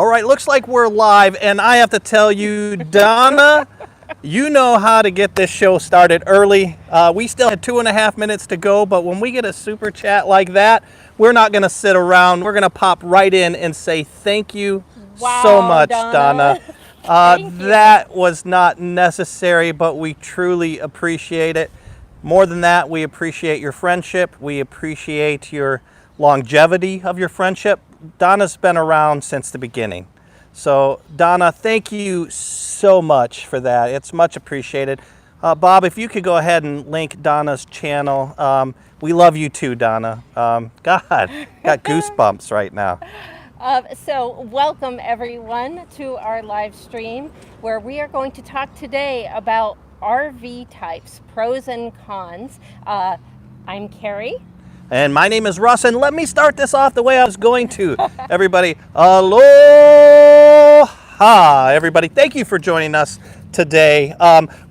All right, looks like we're live, and I have to tell you, Donna, you know how to get this show started early. We still had 2.5 minutes to go, but when we get a super chat like that, we're not going to sit around. We're going to pop right in and say thank you so much, Donna. That was not necessary, but we truly appreciate it. More than that, we appreciate your friendship. We appreciate your longevity of your friendship. Donna's been around since the beginning. So, Donna, thank you so much for that. It's much appreciated. Bob, if you could go ahead and link Donna's channel. We love you too, Donna. God, got goosebumps right now. So welcome everyone to our live stream where we are going to talk today about RV types, pros and cons. I'm Kerry. And my name is Russ, and let me start this off the way I was going to. Everybody, aloha, everybody. Thank you for joining us today.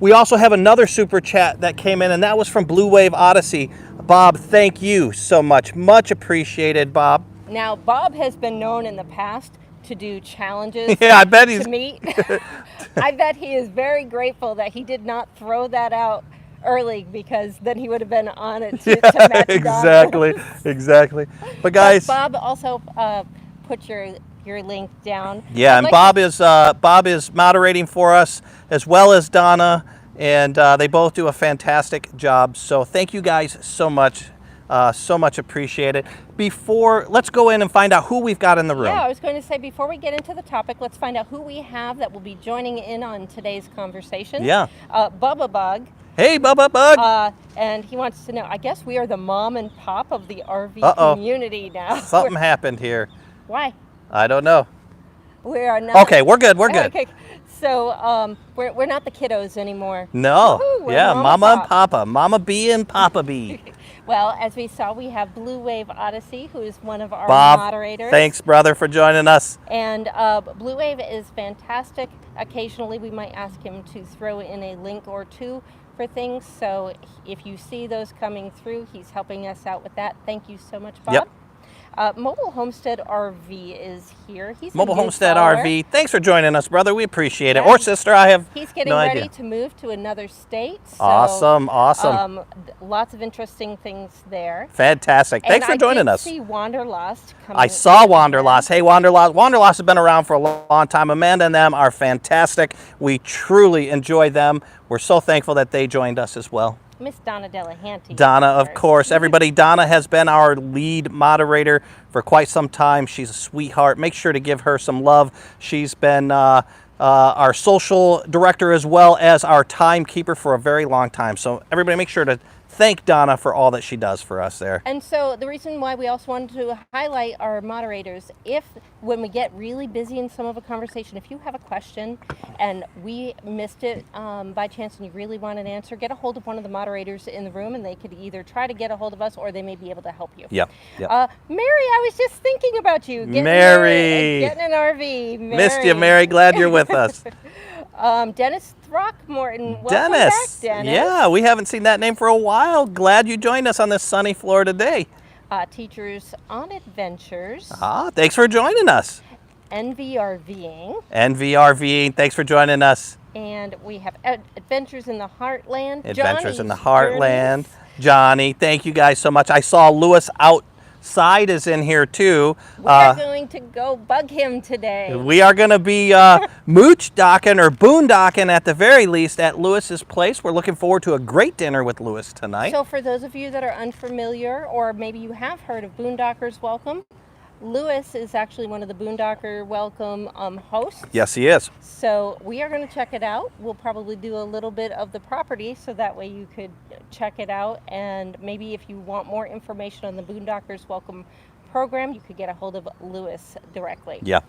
We also have another super chat that came in, and that was from Blue Wave Odyssey. Bob, thank you so much. Much appreciated, Bob. Now, Bob has been known in the past to do challenges I bet he's to meet. I bet he is very grateful that he did not throw that out early, because then he would have been on it to match exactly. But guys, Bob also put your link down. Yeah, and Bob is moderating for us as well as Donna, and they both do a fantastic job. So thank you guys so much. So much appreciated. Let's go in and find out who we've got in the room. Yeah, I was going to say, before we get into the topic, let's find out who we have that will be joining in on today's conversation. Yeah. Bubba Bug. Hey, Bubba Bug. And he wants to know, I guess we are the mom and pop of the RV community now. Something happened here. Why? I don't know. We are not. Okay, we're good. We're good. Okay. So we're not the kiddos anymore. No. Woo-hoo, Yeah, Mama Mama and Papa. Mama B and Papa B. Well, as we saw, we have Blue Wave Odyssey, who is one of our Bob, moderators. Thanks, brother, for joining us. And Blue Wave is fantastic. Occasionally, we might ask him to throw in a link or two for things. So if you see those coming through, he's helping us out with that. Thank you so much, Bob. Yep. Mobile Homestead RV is here. He's Mobile Homestead RV. Thanks for joining us, brother. We appreciate it. Yeah, Or sister, I have He's getting no ready idea. to move to another state. So, Awesome. lots of interesting things there. Fantastic. Thanks for joining us. I did see Wanderlust coming. I saw Wanderlust. Hey, Wanderlust. Wanderlust has been around for a long time. Amanda and them are fantastic. We truly enjoy them. We're so thankful that they joined us as well. Miss Donna Delahanty. Donna, of course. Everybody, Donna has been our lead moderator for quite some time. She's a sweetheart. Make sure to give her some love. She's been our social director as well as our timekeeper for a very long time. So everybody make sure to thank Donna for all that she does for us there. And so the reason why we also wanted to highlight our moderators, when we get really busy in some of a conversation, if you have a question and we missed it by chance and you really want an answer, get a hold of one of the moderators in the room and they could either try to get a hold of us or they may be able to help you. Yep. Mary, I was just thinking about you. Getting an RV. Mary. Missed you, Mary. Glad you're with us. Dennis Throckmorton. Welcome Dennis. back, Dennis. Yeah, we haven't seen that name for a while. Glad you joined us on this sunny Florida day. Teachers on Adventures. Thanks for joining us. NVRVing. NVRVing. Thanks for joining us. And we have Adventures in the Heartland. Adventures in the Heartland. Johnny, thank you guys so much. I saw Lewis outside is in here too. We're going to go bug him today. We are going to be mooch docking or boondocking at the very least at Lewis's place. We're looking forward to a great dinner with Lewis tonight. So for those of you that are unfamiliar, or maybe you have heard of Boondockers Welcome, Lewis is actually one of the Boondocker Welcome hosts. Yes, he is. So we are going to check it out. We'll probably do a little bit of the property so that way you could check it out. And maybe if you want more information on the Boondockers Welcome program, you could get a hold of Lewis directly. Yeah.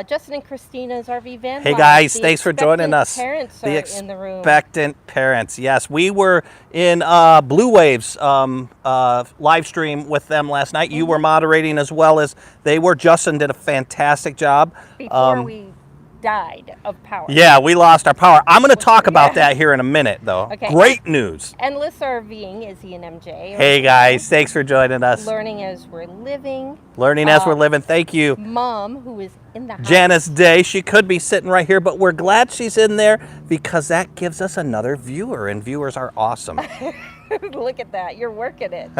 Justin and Christina's RV van. Hey guys, thanks for joining us. Parents are in the room. Expectant parents, yes. We were in Blue Wave's live stream with them last night. You were moderating as well as they were. Justin did a fantastic job. Before we died of power. Yeah, we lost our power. I'm going to talk about Yeah. that here in a minute, though. Okay. Great news. Endless RVing, Izzy and MJ. Hey, guys. Thanks for joining us. Learning as we're living. Learning as we're living. Thank you. Mom, who is in the house. Janice Day. She could be sitting right here, but we're glad she's in there because that gives us another viewer, and viewers are awesome. Look at that. You're working it.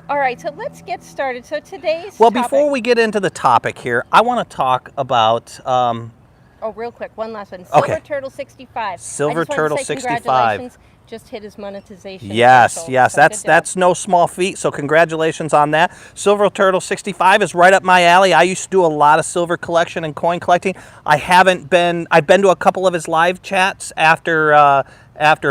All right, so let's get started. So today's Well, topic, before we get into the topic here, I want to talk about... oh, real quick, one last one. Silver Turtle 65. Silver I just Turtle want to say 65. Congratulations. Just hit his monetization. Yes, threshold. yes, So good job. that's no small feat. So congratulations on that. Silver Turtle 65 is right up my alley. I used to do a lot of silver collection and coin collecting. I've been to a couple of his live chats after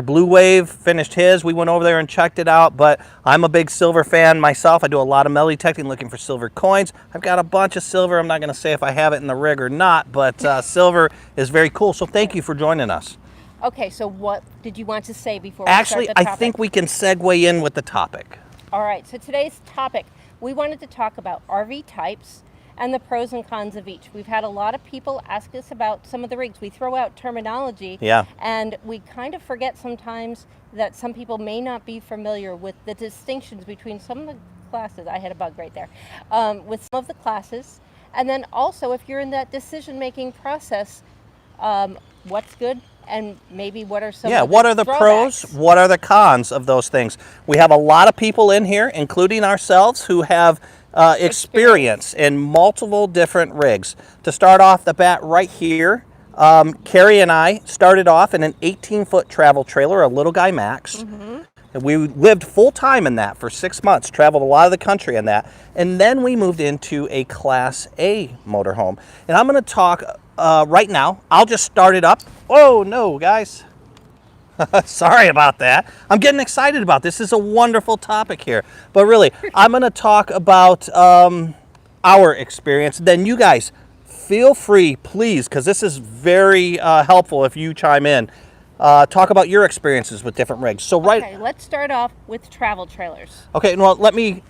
Blue Wave finished his. We went over there and checked it out, but I'm a big silver fan myself. I do a lot of metal detecting looking for silver coins. I've got a bunch of silver. I'm not going to say if I have it in the rig or not, but silver is very cool. So thank you for joining us. Okay, so what did you want to say before we Actually, start the topic? I think we can segue in with the topic. All right, so today's topic, we wanted to talk about RV types and the pros and cons of each. We've had a lot of people ask us about some of the rigs. We throw out terminology, Yeah. and we kind of forget sometimes that some people may not be familiar with the distinctions between some of the classes. I had a bug right there. With some of the classes, and then also if you're in that decision-making process, what's good and maybe what are some of what are the pros, drawbacks? what are the cons of those things? We have a lot of people in here, including ourselves, who have experience in multiple different rigs. To start off the bat right here, Kerry and I started off in an 18-foot travel trailer, a Little Guy Max. And we lived full-time in that for 6 months, traveled a lot of the country in that. And then we moved into a Class A motorhome. And I'm going to talk right now. I'll just start it up. Oh, no, guys. Sorry about that. I'm getting excited about this. This is a wonderful topic here. But really, I'm going to talk about our experience. Then you guys, feel free, please, because this is very helpful if you chime in. Talk about your experiences with different rigs. So Okay, let's start off with travel trailers. Okay, well,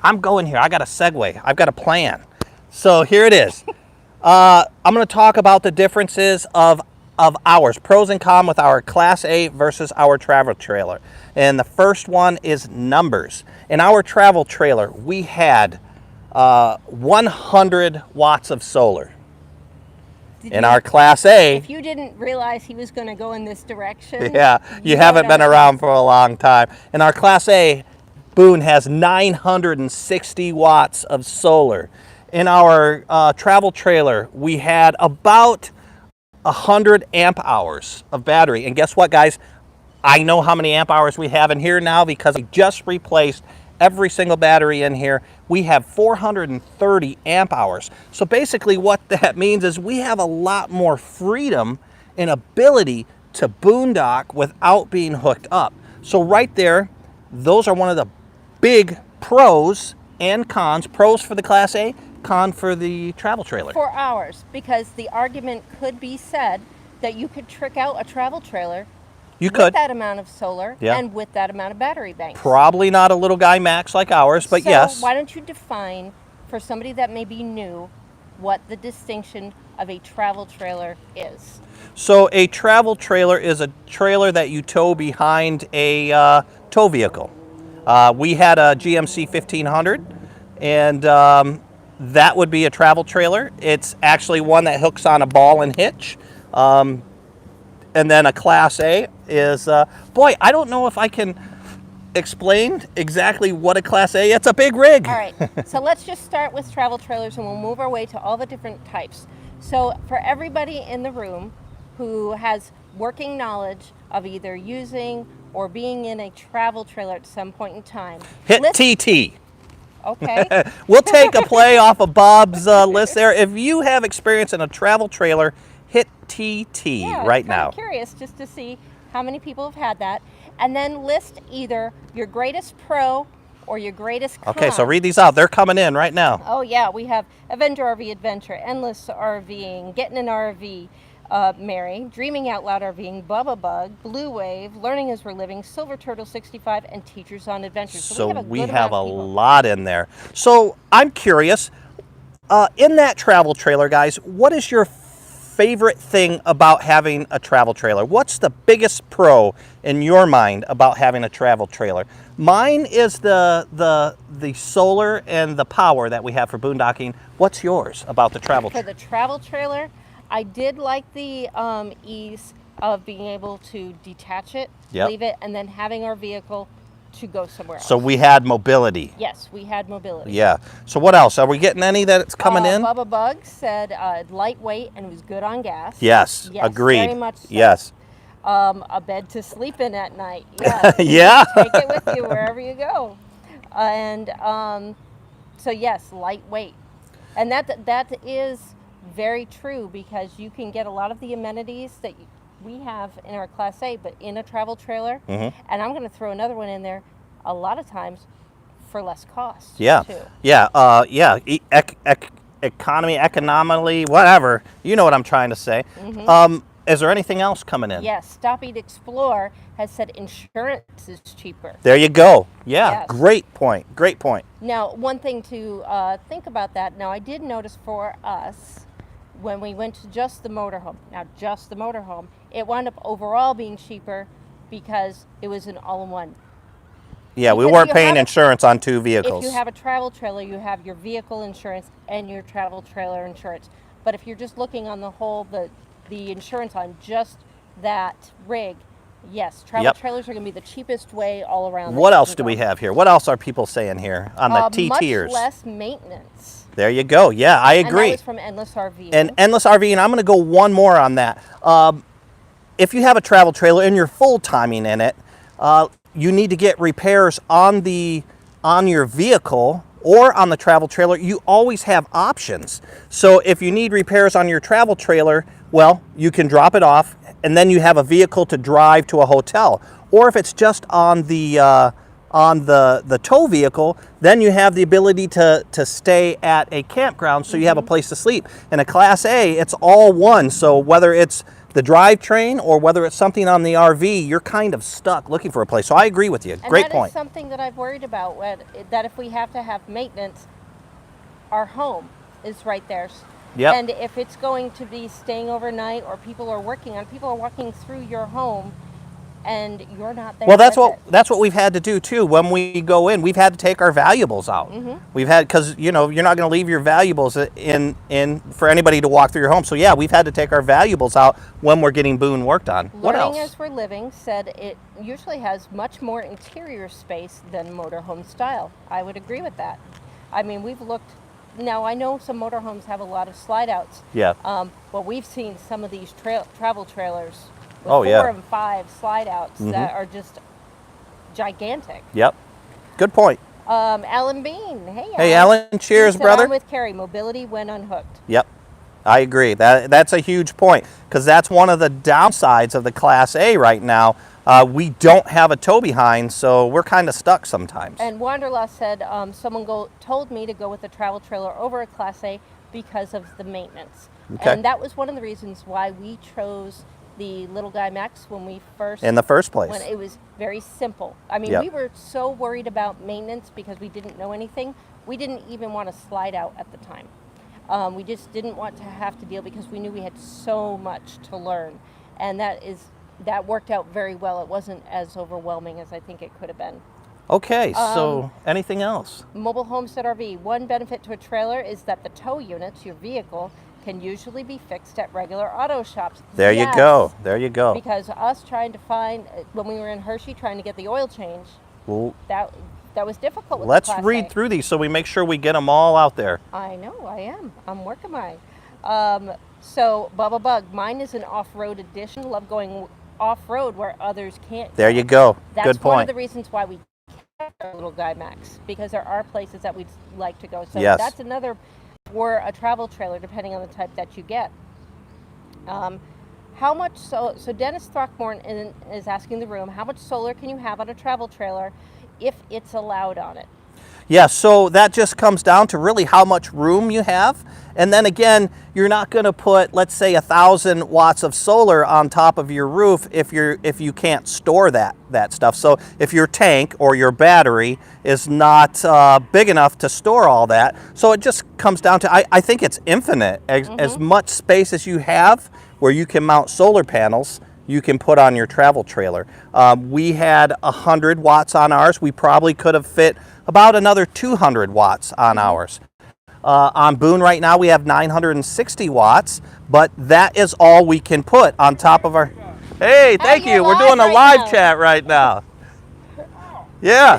I'm going here. I got a segue. I've got a plan. So here it is. I'm going to talk about the differences of ours, pros and cons with our Class A versus our travel trailer. And the first one is numbers. In our travel trailer, we had 100 watts of solar. In our Class A, if you didn't realize he was going to go in this direction, yeah, you haven't been around for a long time. In our Class A, Boone has 960 watts of solar. In our travel trailer, we had about 100 amp hours of battery. And guess what, guys? I know how many amp hours we have in here now because I just replaced every single battery in here. We have 430 amp hours. So basically what that means is we have a lot more freedom and ability to boondock without being hooked up. So right there, those are one of the big pros and cons. Pros for the Class A, con for the travel trailer. For ours, because the argument could be said that you could trick out a travel trailer You with could. that amount of solar and with that amount of battery banks. Probably not a Little Guy Max like ours, but so yes. Why don't you define, for somebody that may be new, what the distinction of a travel trailer is? So a travel trailer is a trailer that you tow behind a tow vehicle. We had a GMC 1500, and that would be a travel trailer. It's actually one that hooks on a ball and hitch. And then a Class A is, boy, I don't know if I can explain exactly what a Class A, it's a big rig. All right, so let's just start with travel trailers and we'll move our way to all the different types. So for everybody in the room who has working knowledge of either using or being in a travel trailer at some point in time. Hit TT. Okay. We'll take a play off of Bob's list there. If you have experience in a travel trailer, hit TT right now. I'm curious just to see how many people have had that. And then list either your greatest pro or your greatest con. Okay, so read these out. They're coming in right now. Oh yeah, we have Avenger RV Adventure, Endless RVing, Getting an RV, Mary, Dreaming Out Loud RVing, Bubba Bug, Blue Wave, Learning as We're Living, Silver Turtle 65, and Teachers on Adventures. So we good have amount a of people. lot in there. So I'm curious, in that travel trailer, guys, what is your favorite thing about having a travel trailer? What's the biggest pro in your mind about having a travel trailer? Mine is the solar and the power that we have for boondocking. What's yours about the travel For trailer? the travel trailer, I did like the ease of being able to detach it, Yep. leave it, and then having our vehicle to go somewhere else. So we had mobility. Yes, we had mobility. Yeah. So what else? Are we getting any that's coming in? Bubba Bug said lightweight and it was good on gas. Yes. Yes, Agreed. very much so. Yes. A bed to sleep in at night. Yeah. Yeah. Take it with you wherever you go. And so yes, lightweight. And that is very true, because you can get a lot of the amenities that we have in our Class A, but in a travel trailer. Mm-hmm. And I'm going to throw another one in there, a lot of times for less cost. Yeah. Too. Yeah. Yeah. Economically, whatever. You know what I'm trying to say. Mm-hmm. Is there anything else coming in? Yes, Stop Eat Explore has said insurance is cheaper. There you go. Yeah. Yes. Great point. Great point. Now, one thing to think about that. Now, I did notice for us when we went to just the motorhome. Now, just the motorhome, it wound up overall being cheaper because it was an all-in-one. Yeah, we Because weren't you paying have a- insurance on two vehicles. If you have a travel trailer, you have your vehicle insurance and your travel trailer insurance. But if you're just looking on the whole, the insurance on just that rig, yes, travel Yep. trailers are going to be the cheapest way all around. What that you else can do we go. have here? What else are people saying here on the T tiers? Much less maintenance. There you go. Yeah, I And that agree. was from Endless RV. And Endless RV, and I'm going to go one more on that. If you have a travel trailer and you're full timing in it, you need to get repairs on your vehicle or on the travel trailer. You always have options. So if you need repairs on your travel trailer, well, you can drop it off, and then you have a vehicle to drive to a hotel. Or if it's just on the tow vehicle, then you have the ability to stay at a campground, so you have a place to sleep. In a Class A, it's all one. So whether it's the drivetrain or whether it's something on the RV, you're kind of stuck looking for a place. So I agree with you. And Great that point. is something that I've worried about, that if we have to have maintenance, our home is right there. Yep. And if it's going to be staying overnight, or people are walking through your home, and you're not there. Well, with it. that's what we've had to do too. When we go in, we've had to take our valuables out. Mm-hmm. We've had, because you're not going to leave your valuables in for anybody to walk through your home. So yeah, we've had to take our valuables out when we're getting Boone worked on. What Learning else? as we're living said it usually has much more interior space than motorhome style. I would agree with that. I mean, we've looked. Now, I know some motorhomes have a lot of slide outs. Yeah. But we've seen some of these travel trailers with Oh, yeah. 4 and 5 slide outs that are just gigantic. Yep. Good point. Alan Bean. Hey, Hey, Alan. Cheers, He said, brother. I'm with Kerry. Mobility when unhooked. Yep. I agree. That's a huge point, because that's one of the downsides of the Class A right now. We don't have a tow behind, so we're kind of stuck sometimes. And Wanderlust said, someone told me to go with a travel trailer over a Class A because of the maintenance. Okay. And that was one of the reasons why we chose the Little Guy Max when we first... In the first place. When it was very simple. I mean, Yep. we were so worried about maintenance because we didn't know anything. We didn't even want to slide out at the time. We just didn't want to have to deal, because we knew we had so much to learn. And that worked out very well. It wasn't as overwhelming as I think it could have been. Okay, so anything else? Mobile Homestead RV. One benefit to a trailer is that the tow units, your vehicle, can usually be fixed at regular auto shops. There you go. There you go. Because us trying to find, when we were in Hershey trying to get the oil change, Well, that was difficult with let's the Class read A. through these so we make sure we get them all out there. I know, I am. I'm working mine. So, Bubba Bug, mine is an off-road edition. Love going off-road where others can't. There you go. That's Good one of point. the reasons why we kept our Little Guy Max, because there are places that we'd like to go. So Yes. that's another for a travel trailer, depending on the type that you get. How much so Dennis Throckmorton is asking the room, how much solar can you have on a travel trailer if it's allowed on it? Yeah, so that just comes down to really how much room you have. And then again, you're not going to put, let's say, 1,000 watts of solar on top of your roof if you can't store that stuff. So if your tank or your battery is not big enough to store all that, so it just comes down to, I think it's infinite. As much space as you have where you can mount solar panels, you can put on your travel trailer. We had 100 watts on ours. We probably could have fit about another 200 watts on ours. On Boone right now we have 960 watts, but that is all we can put on top of our... Hey, thank you. We're doing a live chat right now. Yeah.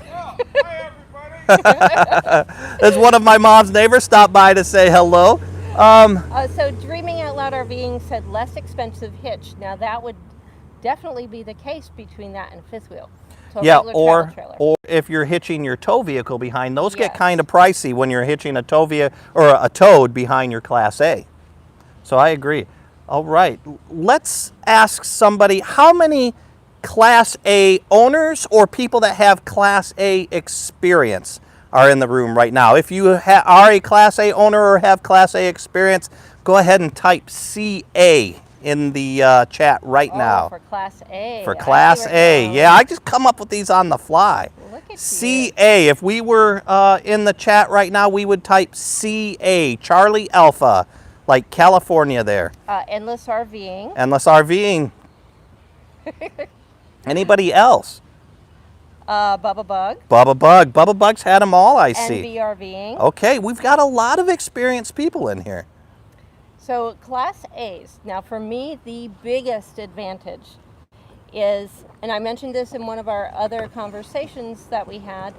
As one of my mom's neighbors stopped by to say hello. So Dreaming Out Loud RVing said less expensive hitch. Now that would definitely be the case between that and a fifth wheel. So yeah, or if you're hitching your tow vehicle behind, those get kind of pricey when you're hitching a tow vehicle or a towed behind your Class A. So I agree. All right, let's ask somebody, how many Class A owners or people that have Class A experience are in the room right now? If you are a Class A owner or have Class A experience, go ahead and type CA in the chat right now. For Class A. For Class A. Yeah, I just come up with these on the fly. Look at CA. You. If we were in the chat right now, we would type CA, Charlie Alpha, like California there. Endless RVing. Endless RVing. Anybody else? Bubba Bug. Bubba Bug. Bubba Bug's had them all, I see. NVRVing. Okay, we've got a lot of experienced people in here. So Class A's, now for me, the biggest advantage is, and I mentioned this in one of our other conversations that we had,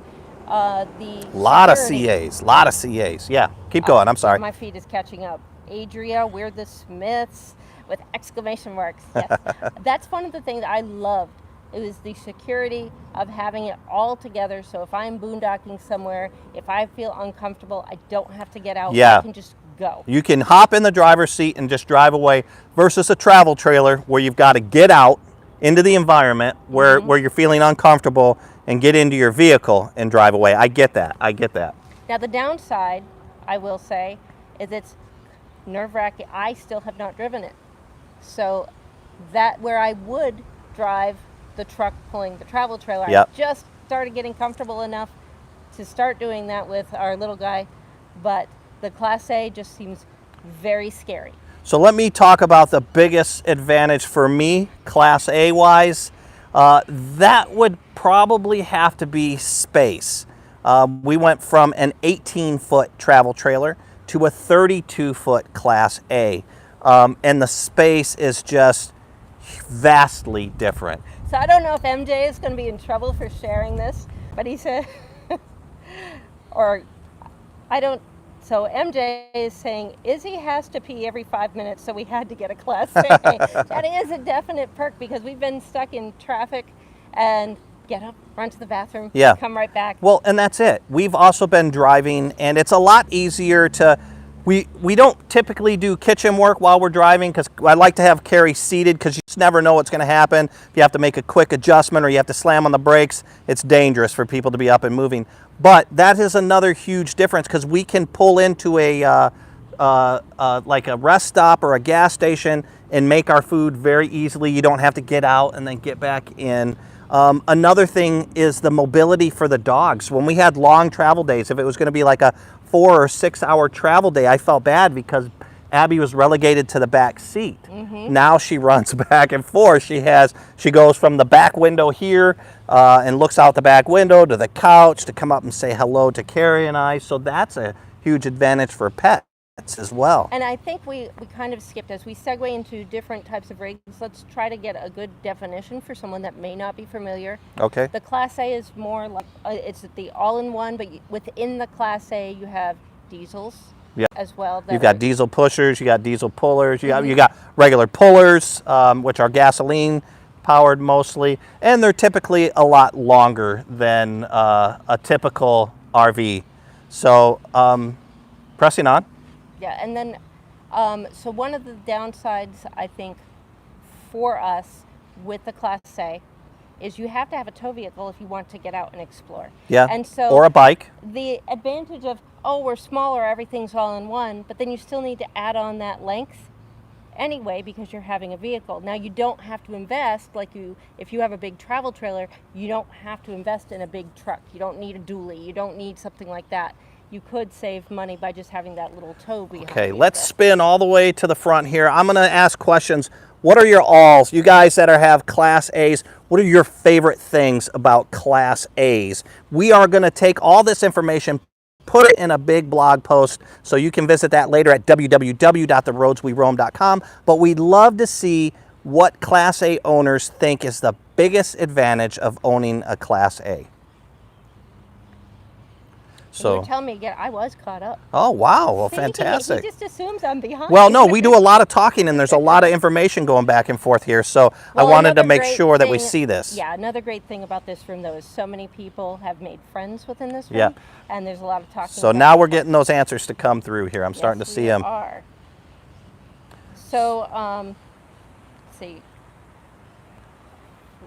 the lot security. of CAs. Yeah, keep going, I'm sorry. My feed is catching up. Adria, we're the Smiths, with exclamation marks. Yes. That's one of the things I loved. It was the security of having it all together. So if I'm boondocking somewhere, if I feel uncomfortable, I don't have to get out. Yeah. I can just go. You can hop in the driver's seat and just drive away versus a travel trailer where you've got to get out into the environment where you're feeling uncomfortable and get into your vehicle and drive away. I get that. Now the downside, I will say, is it's nerve-wracking. I still have not driven it. So that where I would drive the truck pulling the travel trailer, I just started getting comfortable enough to start doing that with our little guy, but the Class A just seems very scary. So let me talk about the biggest advantage for me, Class A wise. That would probably have to be space. We went from an 18-foot travel trailer to a 32-foot Class A. And the space is just vastly different. So I don't know if MJ is going to be in trouble for sharing this, but he said, or I don't, so MJ is saying Izzy has to pee every 5 minutes, so we had to get a Class A. That is a definite perk because we've been stuck in traffic and get up, run to the bathroom, come right back. Well, and that's it. We've also been driving, and it's a lot easier to, we don't typically do kitchen work while we're driving because I like to have Kerry seated because you just never know what's going to happen. If you have to make a quick adjustment or you have to slam on the brakes, it's dangerous for people to be up and moving. But that is another huge difference because we can pull into a like a rest stop or a gas station and make our food very easily. You don't have to get out and then get back in. Another thing is the mobility for the dogs. When we had long travel days, if it was going to be like a 4 or 6 hour travel day, I felt bad because Abby was relegated to the back seat. Now she runs back and forth. She goes from the back window here and looks out the back window to the couch to come up and say hello to Kerry and I. So that's a huge advantage for pets as well. And I think we kind of skipped as we segue into different types of rigs. Let's try to get a good definition for someone that may not be familiar. Okay. The Class A is more like it's the all-in-one, but within the Class A you have diesels as well. You've got diesel pushers, you got diesel pullers, you got regular pullers, which are gasoline powered mostly, and they're typically a lot longer than a typical RV. So pressing on. Yeah, and then, so one of the downsides, I think, for us with the Class A is you have to have a tow vehicle if you want to get out and explore. Yeah. And so or a bike. the advantage of, oh, we're smaller, everything's all in one, but then you still need to add on that length anyway because you're having a vehicle. Now you don't have to invest if you have a big travel trailer, you don't have to invest in a big truck. You don't need a dually. You don't need something like that. You could save money by just having that little tow behind. Okay, let's spin all the way to the front here. I'm going to ask questions. What are your alls? You guys that have Class A's, what are your favorite things about Class A's? We are going to take all this information, put it in a big blog post, so you can visit that later at www.theroadsweroam.com. But we'd love to see what Class A owners think is the biggest advantage of owning a Class A. So you were telling me again, I was caught up. Oh, wow. Well, See, fantastic. He just assumes I'm behind. Well, no, we do a lot of talking, and there's a lot of information going back and forth here. So Well, I wanted to another make great sure that we thing- see this. Yeah, another great thing about this room, though, is so many people have made friends within this room. Yeah. And there's a lot of talking. So about now we're it. getting those answers to come through here. I'm starting to Yes, see we them. are. So, let's see.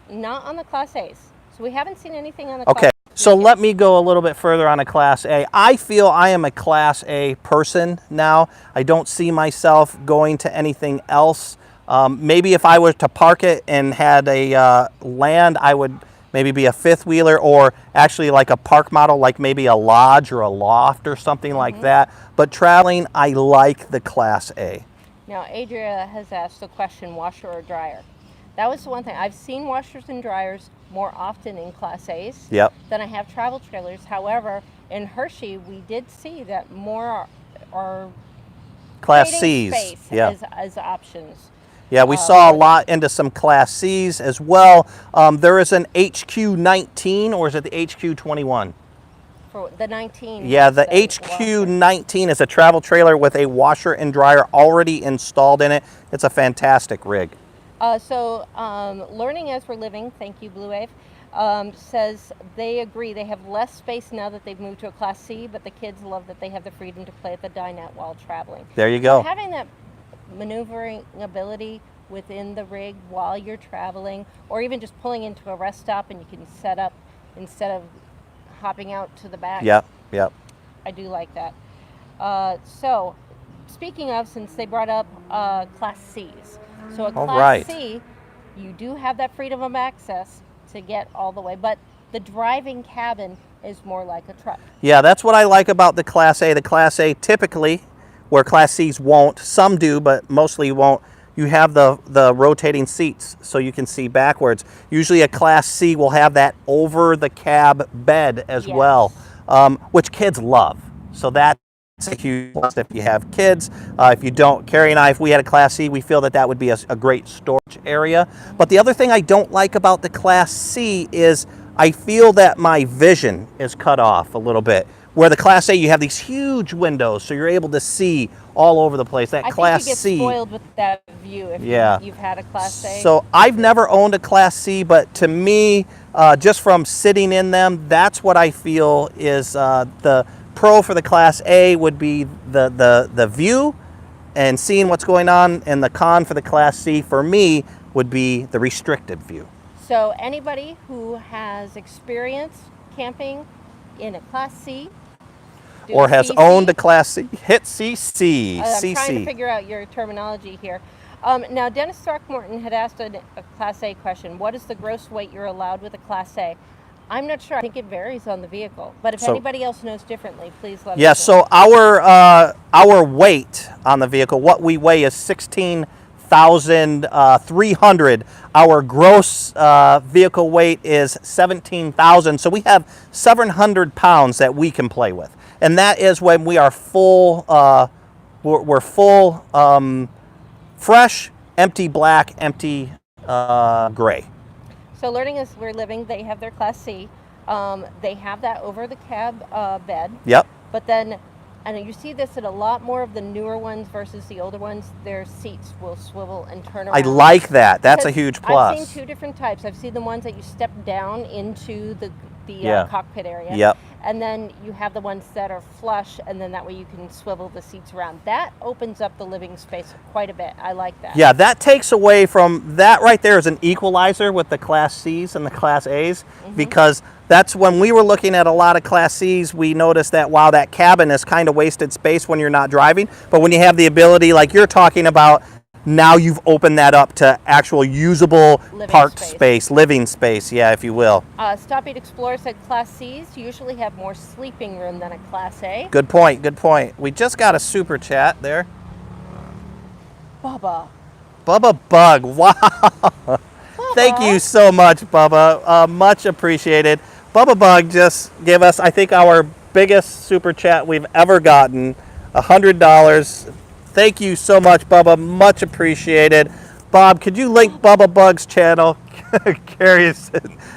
Not on the Class A's. So we haven't seen anything on the Okay, Class so let me go a little bit further on a Class A. I feel I am a Class A person now. I don't see myself going to anything else. Maybe if I were to park it and had a land, I would maybe be a fifth wheeler, or actually like a park model, like maybe a lodge or a loft or something like that. But traveling, I like the Class A. Now, Adria has asked the question, washer or dryer. That was the one thing. I've seen washers and dryers more often in Class A's Yep. than I have travel trailers. However, in Hershey, we did see that more are Class creating C's. space Yeah. as options. Yeah, we saw a lot into some Class C's as well. There is an HQ19, or is it the HQ21? For the 19. Yeah, the has washer. HQ19 is a travel trailer with a washer and dryer already installed in it. It's a fantastic rig. Learning as we're living, thank you, Blue Wave, says they agree. They have less space now that they've moved to a Class C, but the kids love that they have the freedom to play at the dinette while traveling. There you go. So having that maneuvering ability within the rig while you're traveling, or even just pulling into a rest stop and you can set up instead of hopping out to the back. Yep, yep. I do like that. So, speaking of, since they brought up Class C's, so a Class C, you do have that freedom of access to get all the way, but the driving cabin is more like a truck. Yeah, that's what I like about the Class A. The Class A typically, where Class C's won't, some do, but mostly won't, you have the rotating seats so you can see backwards. Usually a Class C will have that over the cab bed as well, which kids love. So that's a huge plus if you have kids. If you don't, Kerry and I, if we had a Class C, we feel that that would be a great storage area. But the other thing I don't like about the Class C is I feel that my vision is cut off a little bit. Where the Class A, you have these huge windows, so you're able to see all over the place. That Class think you get spoiled with that view if you've had a Class A. So I've never owned a Class C, but to me, just from sitting in them, that's what I feel is the pro for the Class A would be the view and seeing what's going on, and the con for the Class C for me would be the restricted view. So anybody who has experience camping in a Class C, or has owned a Class C, hit CC. I'm trying to figure out your terminology here. Now, Dennis Throckmorton had asked a Class A question. What is the gross weight you're allowed with a Class A? I'm not sure. I think it varies on the vehicle. But if anybody else knows differently, please let us know. Yeah, so our weight on the vehicle, what we weigh is 16,300. Our gross vehicle weight is 17,000. So we have 700 pounds that we can play with. And that is when we are full, we're full, fresh, empty black, empty gray. So learning as we're living, they have their Class C. They have that over the cab bed. Yep. But then, and you see this in a lot more of the newer ones versus the older ones, their seats will swivel and turn around. I like that. That's a huge plus. I've seen two different types. I've seen the ones that you step down into the cockpit area. Yep. and then you have the ones that are flush, and then that way you can swivel the seats around. That opens up the living space quite a bit. I like that. Yeah, that takes away from, that right there is an equalizer with the Class C's and the Class A's, because that's when we were looking at a lot of Class C's, we noticed that while that cabin is kind of wasted space when you're not driving, but when you have the ability, like you're talking about, now you've opened that up to actual usable parked space, living space, yeah, if you will. Stop Eat Explore said Class C's usually have more sleeping room than a Class A. Good point, good point. We just got a super chat there. Bubba Bug, wow. Bubba. Thank you so much, Bubba. Much appreciated. Bubba Bug just gave us, I think, our biggest super chat we've ever gotten, $100. Thank you so much, Bubba. Much appreciated. Bob, could you link Bubba Bug's channel? Kerry,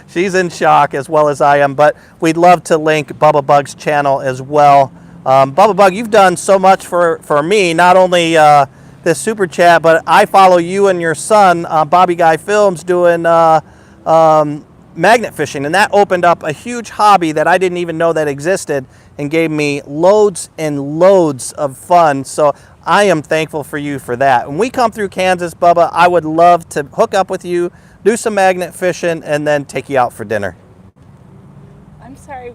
she's in shock as well as I am, but we'd love to link Bubba Bug's channel as well. Bubba Bug, you've done so much for me, not only this super chat, but I follow you and your son, Bobby Guy Films, doing magnet fishing, and that opened up a huge hobby that I didn't even know that existed and gave me loads and loads of fun. So I am thankful for you for that. When we come through Kansas, Bubba, I would love to hook up with you, do some magnet fishing, and then take you out for dinner. I'm sorry.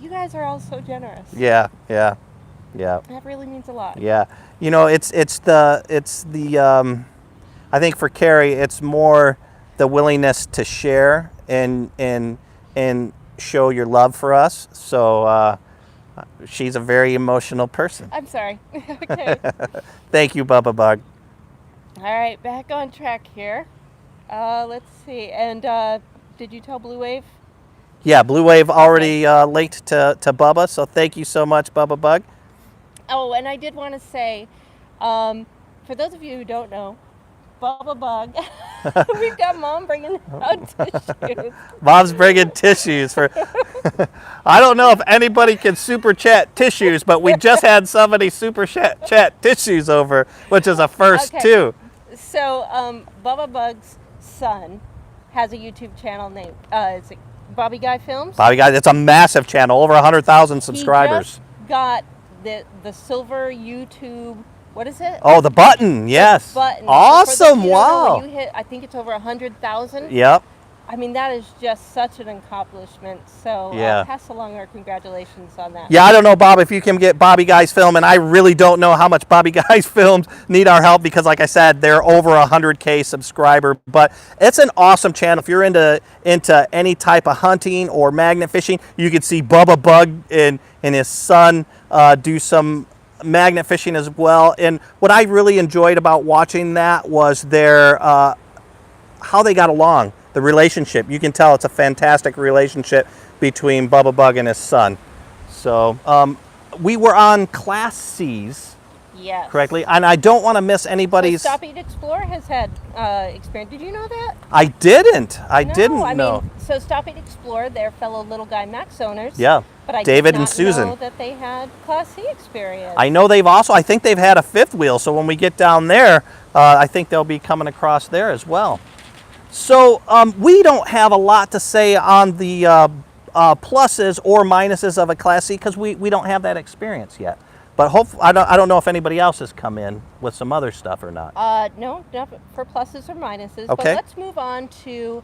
You guys are all so generous. Yeah. That really means a lot. Yeah. You know, it's the I think for Kerry, it's more the willingness to share and show your love for us. So she's a very emotional person. I'm sorry. Okay. Thank you, Bubba Bug. All right, back on track here. Let's see. And did you tell Blue Wave? Yeah, Blue Wave already linked to Bubba, so thank you so much, Bubba Bug. Oh, and I did want to say, for those of you who don't know, Bubba Bug, we've got Mom bringing out tissues. Mom's bringing tissues for. I don't know if anybody can super chat tissues, but we just had somebody super chat tissues over, which is a first too. So Bubba Bug's son has a YouTube channel named is it Bobby Guy Films. Bobby Guy, it's a massive channel, over 100,000 subscribers. He just got the silver YouTube. What is it? Oh, the button, yes. The button. Awesome, So wow. when you hit, I think it's over 100,000. Yep. I mean, that is just such an accomplishment. So Yeah. pass along our congratulations on that. Yeah, I don't know, Bob, if you can get Bobby Guy's film, and I really don't know how much Bobby Guy's films need our help because, like I said, they're over 100K subscriber. But it's an awesome channel. If you're into any type of hunting or magnet fishing, you can see Bubba Bug and his son do some magnet fishing as well. And what I really enjoyed about watching that was their how they got along, the relationship. You can tell it's a fantastic relationship between Bubba Bug and his son. So we were on Class C's, Yes. correctly, and I don't want to miss anybody's. Stop Eat Explore has had experience. Did you know that? I didn't. I No, didn't I know. mean, so Stop Eat Explore, their fellow Little Guy Max owners. Yeah. But I David did and not Susan. know that they had Class C experience. I know I think they've had a fifth wheel, so when we get down there, I think they'll be coming across there as well. So we don't have a lot to say on the pluses or minuses of a Class C because we don't have that experience yet. But hopefully, I don't know if anybody else has come in with some other stuff or not. No, not for pluses or minuses. Okay. But let's move on to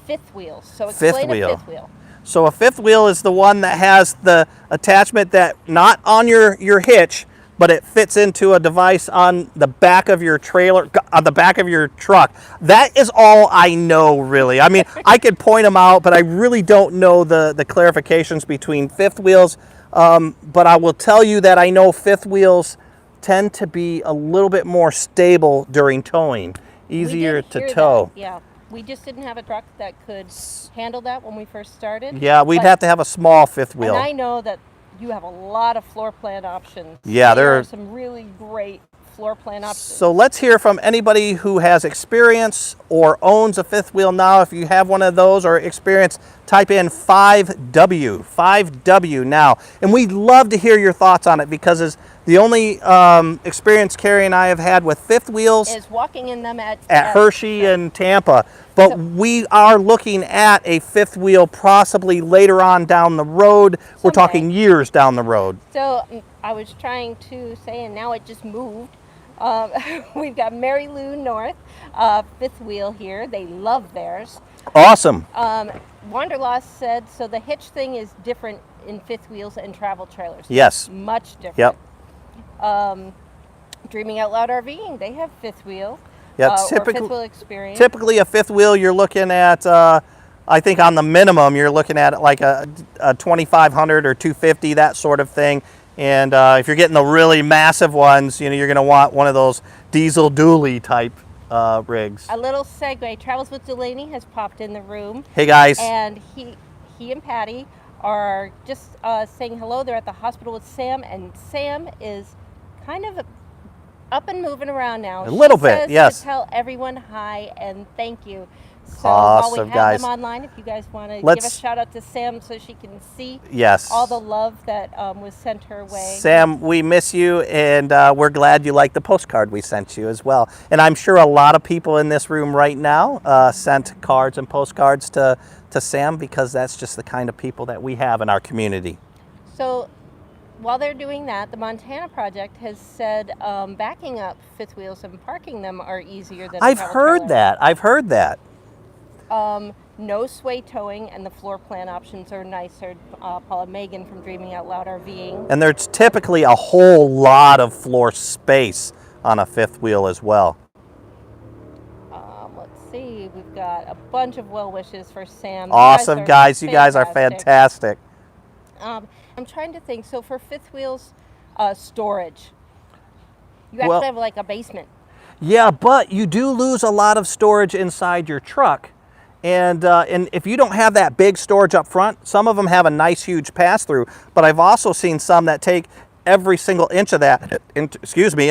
fifth wheels. So explain a fifth wheel. So a fifth wheel is the one that has the attachment that not on your hitch, but it fits into a device on the back of your trailer, on the back of your truck. That is all I know, really. I mean, I could point them out, but I really don't know the clarifications between fifth wheels. But I will tell you that I know fifth wheels tend to be a little bit more stable during towing, easier to tow. That. Yeah. We just didn't have a truck that could handle that when we first started. Yeah, we'd have to have a small fifth wheel. And I know that you have a lot of floor plan options. Yeah, there are some really great floor plan options. So let's hear from anybody who has experience or owns a fifth wheel now. If you have one of those or experience, type in 5W now. And we'd love to hear your thoughts on it because as The only experience Kerry and I have had with fifth wheels is walking in them at Hershey and Tampa, but we are looking at a fifth wheel possibly later on down the road. We're talking years down the road. So I was trying to say, and now it just moved. We've got Mary Lou North, fifth wheel here. They love theirs. Awesome. Wanderlost said, so the hitch thing is different in fifth wheels and travel trailers. Yes. Much different. Yep. Dreaming Out Loud RVing, they have fifth wheel. Yep. Or fifth wheel experience. Typically a fifth wheel, you're looking at, I think on the minimum, you're looking at like a 2500 or 250, that sort of thing. And if you're getting the really massive ones, you're going to want one of those diesel dually type rigs. A little segue. Travels with Delaney has popped in the room. Hey guys. And he and Patty are just saying hello. They're at the hospital with Sam, and Sam is kind of up and moving around now. A little bit, yes. To tell everyone hi and thank you. So awesome, while we have guys. them online, if you guys want to give a shout out to Sam so she can see all the love that was sent her way. Sam, we miss you, and we're glad you like the postcard we sent you as well. And I'm sure a lot of people in this room right now sent cards and postcards to Sam, because that's just the kind of people that we have in our community. So while they're doing that, the Montana Project has said backing up fifth wheels and parking them are easier than I've heard that. No sway towing, and the floor plan options are nicer. Paula Megan from Dreaming Out Loud RVing. And there's typically a whole lot of floor space on a fifth wheel as well. Let's see, we've got a bunch of well wishes for Sam. Awesome, guys. You guys are fantastic. I'm trying to think. So for fifth wheels, storage, you actually have like a basement. Yeah, but you do lose a lot of storage inside your truck. And if you don't have that big storage up front, some of them have a nice huge pass-through, but I've also seen some that take every single inch of that, and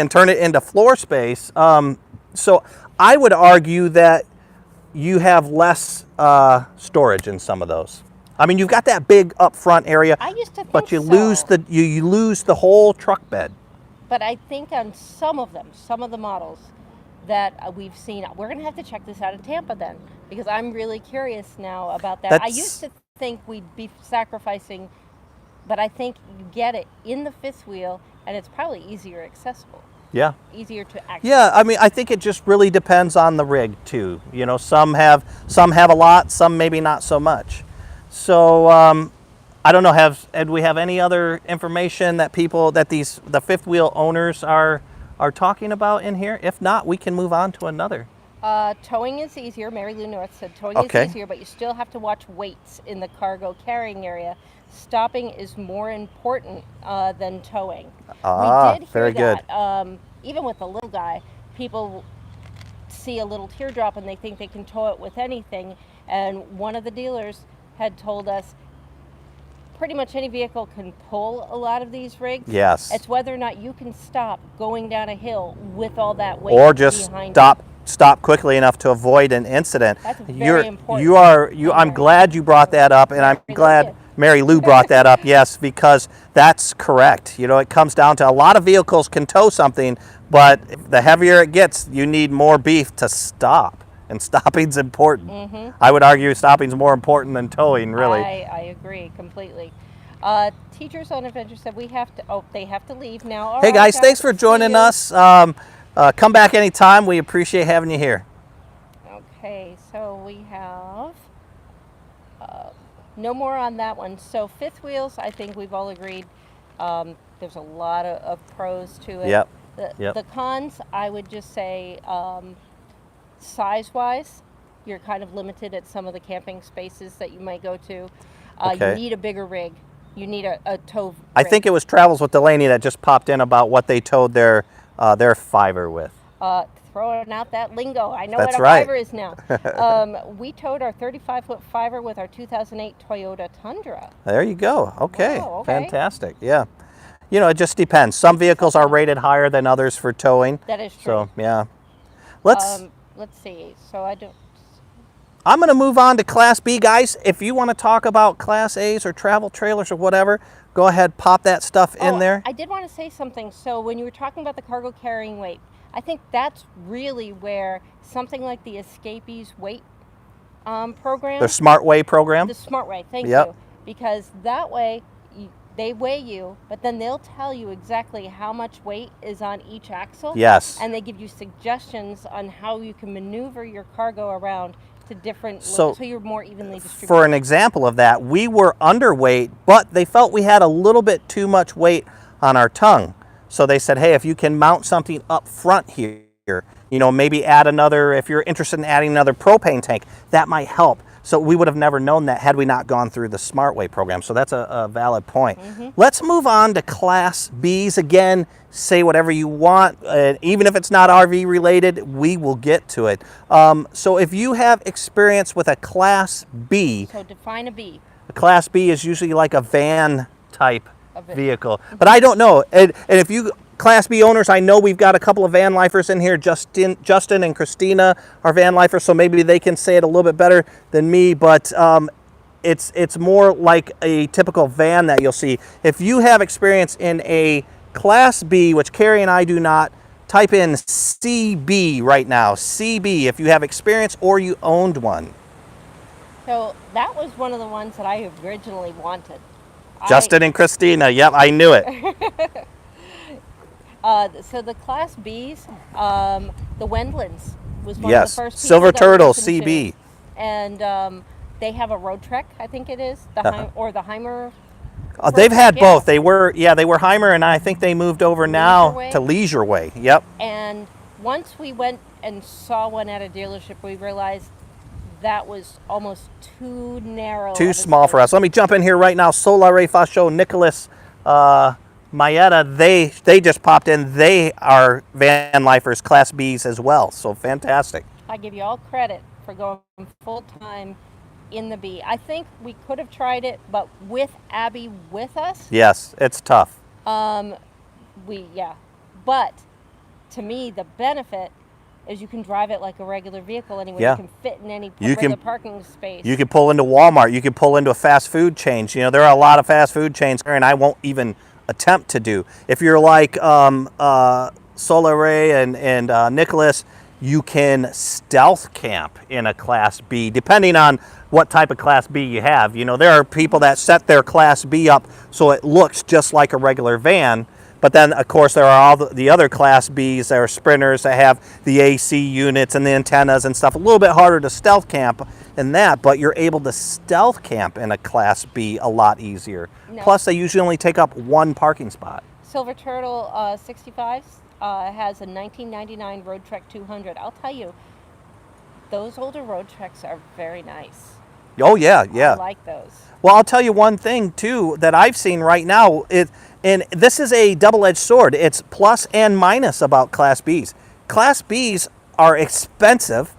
turn it into floor space. So I would argue that you have less storage in some of those. I mean, you've got that big up front area, I used to think but you lose you lose the whole truck bed. But I think on some of the models that we've seen, we're going to have to check this out in Tampa then, because I'm really curious now about that. I used to think we'd be sacrificing, but I think you get it in the fifth wheel, and it's probably easier accessible. Yeah. Easier to access. Yeah, I mean, I think it just really depends on the rig too. Some have a lot, some maybe not so much. So I don't know. Do we have any other information that the fifth wheel owners are talking about in here? If not, we can move on to another. Towing is easier. Mary Lou North said towing is easier, but you still have to watch weights in the cargo carrying area. Stopping is more important than towing. We did hear that. Even with the little guy, people see a little teardrop and they think they can tow it with anything. And one of the dealers had told us pretty much any vehicle can pull a lot of these rigs. Yes. It's whether or not you can stop going down a hill with all that weight or just stop quickly enough to avoid an incident. That's very important. I'm glad you brought that up, and I'm glad Mary Lou brought that up. Yes, because that's correct. It comes down to a lot of vehicles can tow something, but the heavier it gets, you need more beef to stop. And stopping's important. Mm-hmm. I would argue stopping's more important than towing, really. I agree completely. Teachers on Adventure said they have to leave now. All hey guys, thanks for joining us. Come back anytime. We appreciate having you here. Okay, so we have no more on that one. So fifth wheels, I think we've all agreed. There's a lot of pros to it. Yep. The cons, I would just say, size-wise, you're kind of limited at some of the camping spaces that you might go to. You need a bigger rig. You need a tow rig. I think it was Travels with Delaney that just popped in about what they towed their fiver with. Throwing out that lingo. I know That's what a right. fiver is now. We towed our 35-foot fiver with our 2008 Toyota Tundra. There you go. Okay. Wow, okay. Fantastic. Yeah. It just depends. Some vehicles are rated higher than others for towing. That is true. So, yeah. Let's see. So I'm going to move on to Class B, guys. If you want to talk about Class A's or travel trailers or whatever, go ahead, pop that stuff in there. I did want to say something. So when you were talking about the cargo carrying weight, I think that's really where something like the Escapees weight program. The Smart Way program. The Smart Way, thank Yep. you. Because that way, they weigh you, but then they'll tell you exactly how much weight is on each axle. Yes. And they give you suggestions on how you can maneuver your cargo around to different, So you're more evenly distributed. For an example of that, we were underweight, but they felt we had a little bit too much weight on our tongue. So they said, hey, if you can mount something up front here, you know, maybe add another, if you're interested in adding another propane tank, that might help. So we would have never known that had we not gone through the Smart Way program. So that's a valid point. Let's move on to Class Bs. Again, say whatever you want. Even if it's not RV related, we will get to it. So if you have experience with a Class B. So define a B. A Class B is usually like a van type vehicle. But I don't know. And if you Class B owners, I know we've got a couple of van lifers in here. Justin and Christina are van lifers, so maybe they can say it a little bit better than me, but it's more like a typical van that you'll see. If you have experience in a Class B, which Kerry and I do not, type in CB right now. CB, if you have experience or you owned one. So that was one of the ones that I originally wanted. Justin and Christina, yep, I knew it. So the Class Bs, the Wendlands was one Yes, of the first people Silver that Turtle, we listened CB. to. And they have a road trek, I think it is, the Heimer. They've had both. They were Heimer, and I think they moved over now to Leisure Way. Yep. And once we went and saw one at a dealership, we realized that was almost too narrow. Too small for us. Let me jump in here right now. Solare Fascio, Nicholas, Mayetta, they just popped in. They are van lifers, Class Bs as well. So fantastic. I give you all credit for going full time in the B. I think we could have tried it, but with Abby with us. Yes, it's tough. But to me, the benefit is you can drive it like a regular vehicle anyway. Yeah. You can fit in any regular parking space. You can pull into Walmart. You can pull into a fast food chain. You know, there are a lot of fast food chains, and I won't even attempt to do. If you're like Solare and Nicholas, you can stealth camp in a Class B, depending on what type of Class B you have. You know, there are people that set their Class B up so it looks just like a regular van. But then, of course, there are all the other Class Bs. There are sprinters that have the AC units and the antennas and stuff. A little bit harder to stealth camp in that, but you're able to stealth camp in a Class B a lot easier. No. Plus, they usually only take up one parking spot. Silver Turtle 65 has a 1999 Road Trek 200. I'll tell you, those older Road Treks are very nice. Oh, yeah, yeah. I like those. Well, I'll tell you one thing, too, that I've seen right now. And this is a double-edged sword. It's plus and minus about Class Bs. Class Bs are expensive,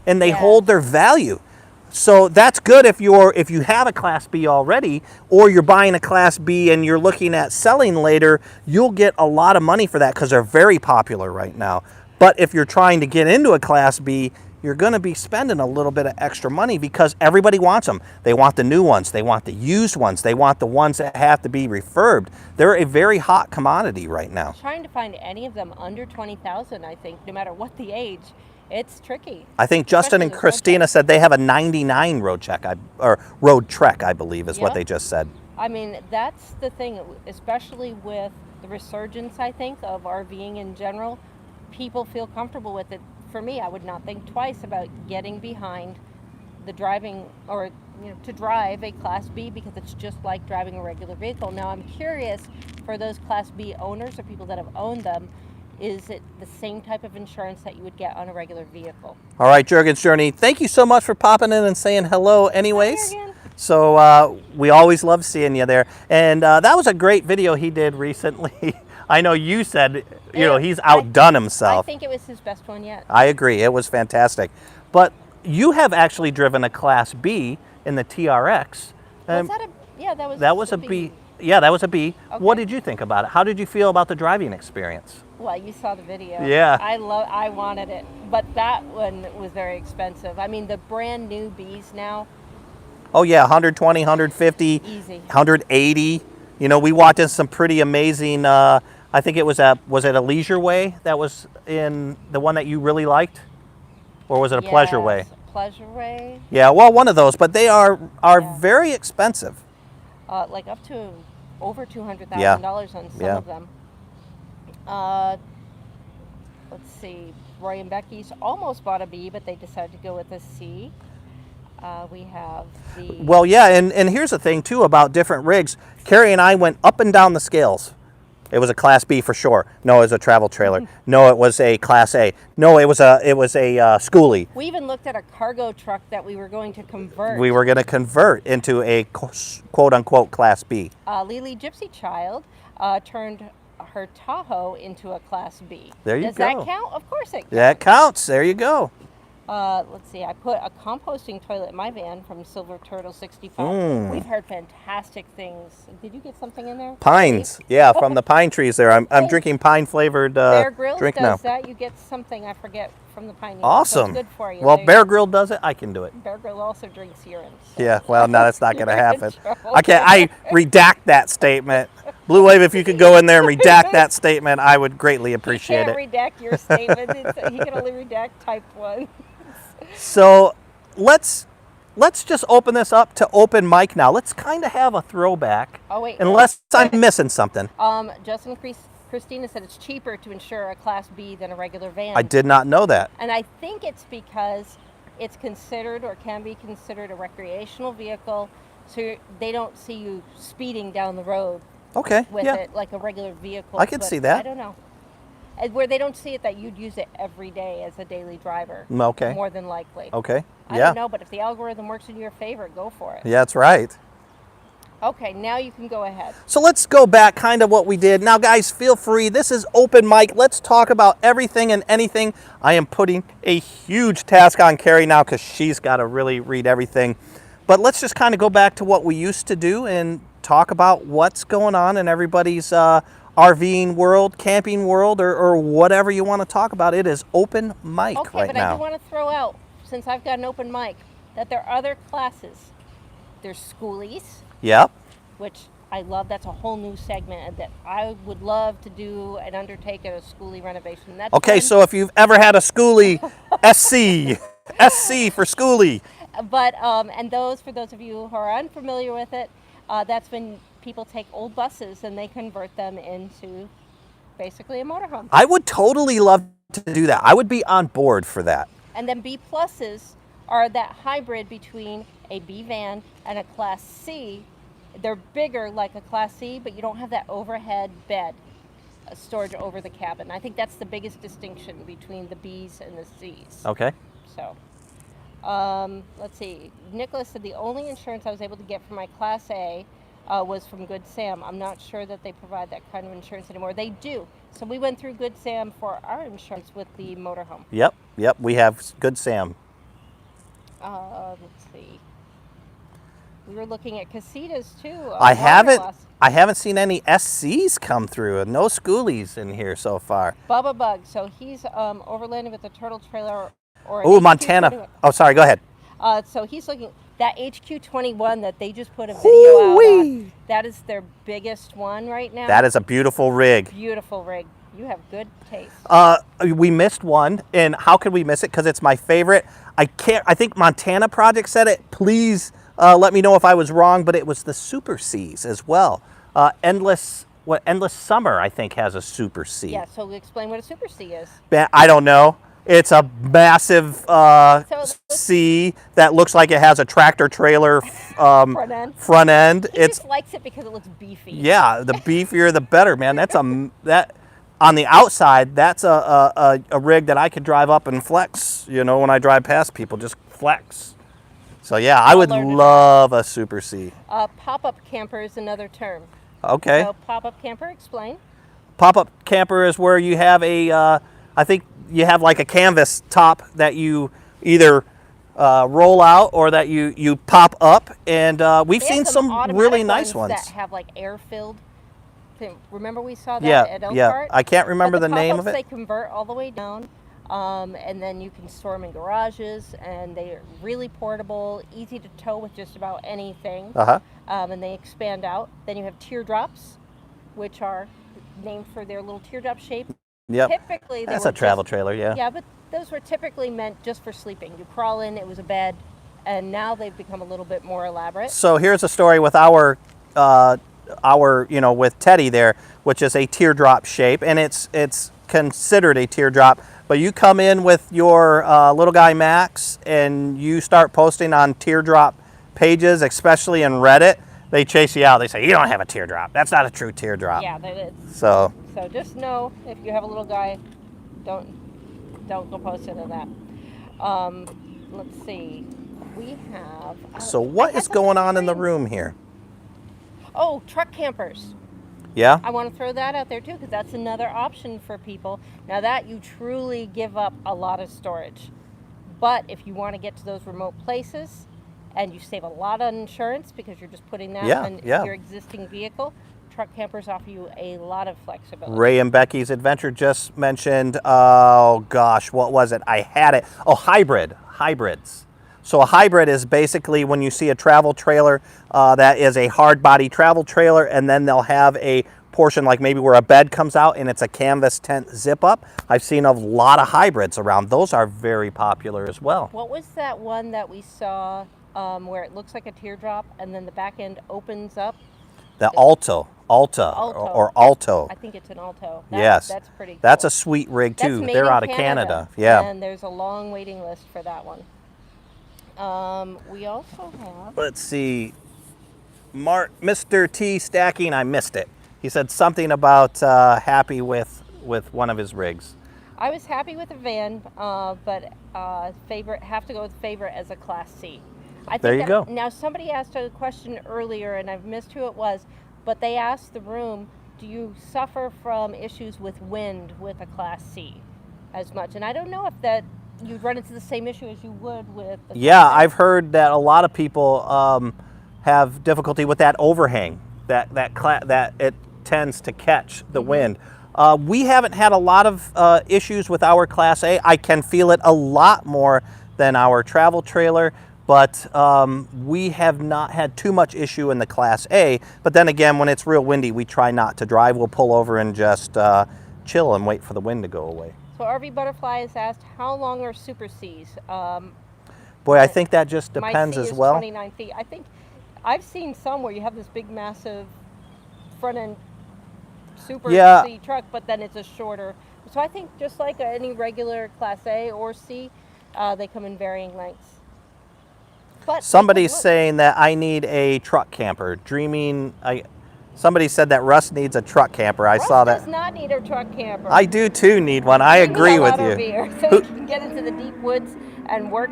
and they hold their value. So that's good if you have a Class B already, or you're buying a Class B and you're looking at selling later. You'll get a lot of money for that because they're very popular right now. But if you're trying to get into a Class B, you're going to be spending a little bit of extra money because everybody wants them. They want the new ones. They want the used ones. They want the ones that have to be refurbed. They're a very hot commodity right now. Trying to find any of them under 20,000, I think, no matter what the age, it's tricky. I think Justin and Christina said they have a 99 Road Trek, Road Trek, I believe, is what they just said. I mean, that's the thing, especially with the resurgence, I think, of RVing in general. People feel comfortable with it. For me, I would not think twice about getting behind the driving or to drive a Class B because it's just like driving a regular vehicle. Now, I'm curious for those Class B owners or people that have owned them, is it the same type of insurance that you would get on a regular vehicle? All right, Jurgen's Journey, thank you so much for popping in and saying hello anyways. Hi, so we always love seeing you there. And that was a great video he did recently. I know you said, he's outdone himself. I think it was his best one yet. I agree. It was fantastic. But you have actually driven a Class B in the TRX. Was that a, yeah, that was a B. Yeah, that was a B. Okay. What did you think about it? How did you feel about the driving experience? Well, you saw the video. Yeah. I wanted it, but that one was very expensive. I mean, the brand new bees now, Oh yeah, 120, 150, easy. 180. You know, we walked in some pretty amazing. I think it was it a Leisure Way that was in the one that you really liked, or was it a Pleasure Way? Yes, Pleasure Way, Yeah, well, one of those, but they are Yeah. very expensive. like up to over $200,000 Yeah. on some Yeah. of them. Let's see, Roy and Becky's almost bought a B, but they decided to go with a C. We have the Well, yeah, and here's the thing too about different rigs. Kerry and I went up and down the scales. It was a Class B for sure. No, it was a travel trailer. No, it was a Class A. No, it was a schoolie. We even looked at a cargo truck that we were going to convert. We were going to convert into a quote unquote Class B. Lily Gypsy Child turned her Tahoe into a Class B. There you Does go. that count? Of course it counts. That counts. There you go. Let's see, I put a composting toilet in my van from Silver Turtle 65. We've heard fantastic things. Did you get something in there? Pines. Yeah, from the pine trees there. I'm drinking pine flavored Bear Grylls drink does now. that. You get something, I forget, from the pine needle. So Awesome. it's good for you. Well, There you Bear go. Grill does it. I can do it. Bear Grill also drinks urine. So. Yeah, well, no, that's not going to You're in happen. trouble. I redact that statement. Blue Wave, if you could go in there and redact that statement, I would greatly appreciate He it. can't redact your statement. He can only redact typed one. So let's just open this up to open mic now. Let's kind of have a throwback. Oh, wait. Unless I'm missing something. Justin Christina said it's cheaper to insure a Class B than a regular van. I did not know that. And I think it's because it's considered or can be considered a recreational vehicle, so they don't see you speeding down the road Okay. with Yeah. it like a regular vehicle. I can But see that. I don't know. And where they don't see it that you'd use it every day as a daily driver. Okay. More than likely. Okay. I Yeah. don't know, but if the algorithm works in your favor, go for it. Yeah, that's right. Okay, now you can go ahead. So let's go back kind of what we did. Now, guys, feel free. This is open mic. Let's talk about everything and anything. I am putting a huge task on Kerry now because she's got to really read everything. But let's just kind of go back to what we used to do and talk about what's going on in everybody's RVing world, camping world, or whatever you want to talk about. It is open mic Okay, right but now. I do want to throw out, since I've got an open mic, that there are other classes. There's schoolies, Yep. which I love. That's a whole new segment and that I would love to do and undertake a schoolie renovation. That's Okay, fun. so if you've ever had a schoolie, SC, SC for schoolie. But and for those of you who are unfamiliar with it, that's when people take old buses and they convert them into basically a motorhome. I would totally love to do that. I would be on board for that. And then B pluses are that hybrid between a B van and a Class C. They're bigger like a Class C, but you don't have that overhead bed storage over the cabin. I think that's the biggest distinction between the Bs and the Cs. Okay. So, let's see. Nicholas said the only insurance I was able to get for my Class A was from Good Sam. I'm not sure that they provide that kind of insurance anymore. They do. So we went through Good Sam for our insurance with the motorhome. Yep. We have Good Sam. Let's see. We were looking at casitas too. I haven't seen any SCs come through. No schoolies in here so far. Bubba Bug. So he's overlanding with a turtle trailer. Or an Oh, HQ21. Montana. Oh, sorry. Go ahead. So he's looking that HQ21 that they just put a video out on. That is their biggest one right now. That is a beautiful rig. Beautiful rig. You have good taste. We missed one, and how could we miss it? Because it's my favorite. I think Montana Project said it. Please let me know if I was wrong, but it was the Super Cs as well. Endless Summer, I think, has a Super C. Yeah. So explain what a Super C is. I don't know. It's a massive C that looks like it has a tractor trailer front end. He just likes it because it looks beefy. Yeah, the beefier the better, man. That's that on the outside. That's a rig that I could drive up and flex. You know, when I drive past people, just flex. So yeah, I would love a Super C. Pop-up camper is another term. Okay. So pop-up camper, explain. Pop-up camper is where you have I think you have like a canvas top that you either roll out or that you pop up, and we've seen some really nice ones that have like air-filled Remember we saw that Yeah, at yeah. Elkhart? I can't remember But the name of pop-ups, it. They convert all the way down, and then you can store them in garages, and they're really portable, easy to tow with just about anything, Uh-huh. and they expand out. Then you have teardrops, which are named for their little teardrop shape. Yep. Typically, they That's were a travel just, trailer, yeah. Yeah, but those were typically meant just for sleeping. You crawl in, it was a bed, and now they've become a little bit more elaborate. So here's a story with our with Teddy there, which is a teardrop shape, and it's considered a teardrop. But you come in with your little guy Max, and you start posting on teardrop pages, especially in Reddit. They chase you out. They say, you don't have a teardrop. That's not a true teardrop. Yeah, that is. So just know, if you have a little guy, don't go posting on that. Let's see. We have. So what is going on in the room here? Oh, truck campers. Yeah? I want to throw that out there too, because that's another option for people. Now that you truly give up a lot of storage. But if you want to get to those remote places and you save a lot on insurance because you're just putting that on your existing vehicle, truck campers offer you a lot of flexibility. Ray and Becky's Adventure just mentioned, oh gosh, what was it? I had it. Oh, hybrids. So a hybrid is basically when you see a travel trailer that is a hard body travel trailer, and then they'll have a portion like maybe where a bed comes out and it's a canvas tent zip up. I've seen a lot of hybrids around. Those are very popular as well. What was that one that we saw where it looks like a teardrop and then the back end opens up? The Alto. Or Alto. I think it's an Alto. Yes. That's pretty cool. That's a sweet rig too. That's They're out of Canada. Yeah. And there's a long waiting list for that one. We also have. Let's see. Mr. T Stacking, I missed it. He said something about happy with one of his rigs. I was happy with the van, but have to go with favorite as a Class C. There you go. Now, somebody asked a question earlier, and I've missed who it was, but they asked the room, do you suffer from issues with wind with a Class C as much? And I don't know if that you'd run into the same issue as you would with the Yeah, I've heard that a lot of people have difficulty with that overhang, that it tends to catch the wind. We haven't had a lot of issues with our Class A. I can feel it a lot more than our travel trailer, but we have not had too much issue in the Class A. But then again, when it's real windy, we try not to drive. We'll pull over and just chill and wait for the wind to go away. So RV Butterfly has asked, how long are Super Cs? Boy, I think that just depends my C as is well. 29 feet. I think I've seen some where you have this big, massive front end Super C truck, but then it's a shorter. So I think just like any regular Class A or C, they come in varying lengths. But somebody's saying that I need a truck camper. Somebody said that Russ needs a truck camper. I saw that. Russ does not need a truck camper. I do too need one. I agree with you. Beer, so he can get into the deep woods and work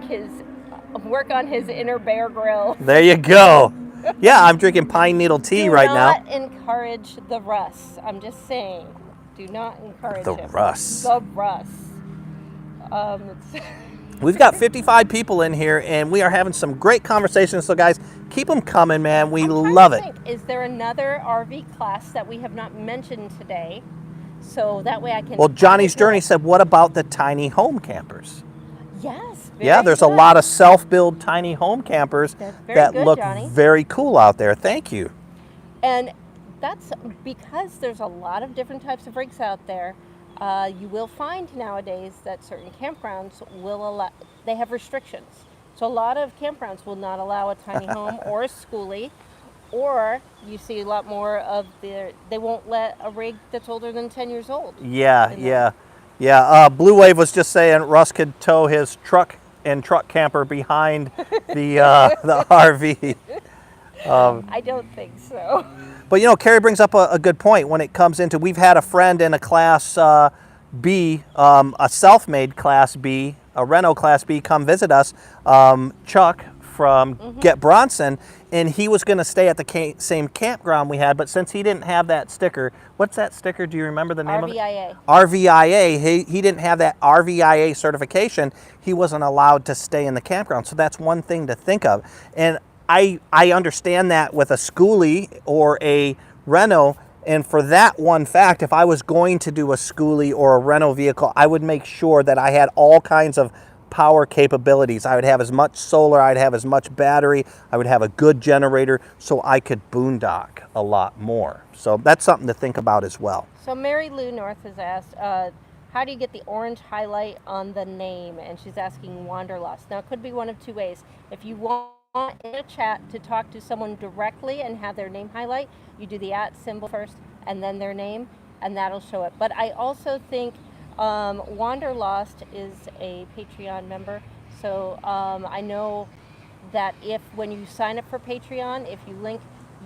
on his inner Bear Grill. There you go. Yeah, I'm drinking pine needle tea right now. Do not encourage the Russ. I'm just saying. Do not encourage him. Russ. The Russ. We've got 55 people in here, and we are having some great conversations. So, guys, keep them coming, man. We love it. Is there another RV class that we have not mentioned today? So that way I can. Well, Johnny's Journey said, what about the tiny home campers? Yes. Yeah, there's a lot of self-build tiny home campers that look very cool out there. Thank you. And that's because there's a lot of different types of rigs out there. You will find nowadays that certain campgrounds will allow, they have restrictions. So a lot of campgrounds will not allow a tiny home or a schoolie, or you see a lot more of they won't let a rig that's older than 10 years old. Yeah. Blue Wave was just saying Russ could tow his truck camper behind the RV. I don't think so. But Kerry brings up a good point when it comes into, we've had a friend in a Class B, a self-made Class B, a Renault Class B come visit us, Chuck from Get Bronson, and he was going to stay at the same campground we had, but since he didn't have that sticker, what's that sticker? Do you remember the name of it? RVIA. He didn't have that RVIA certification. He wasn't allowed to stay in the campground. So that's one thing to think of. And I understand that with a schoolie or a Renault, And for that one fact, if I was going to do a schoolie or a rental vehicle, I would make sure that I had all kinds of power capabilities. I would have as much solar, I'd have as much battery, I would have a good generator so I could boondock a lot more. So that's something to think about as well. So Mary Lou North has asked, how do you get the orange highlight on the name? And she's asking Wanderlust. Now, it could be one of two ways. If you want in a chat to talk to someone directly and have their name highlight, you do the @ symbol first and then their name, and that'll show it. But I also think Wanderlust is a Patreon member. So I know that when you sign up for Patreon, if you link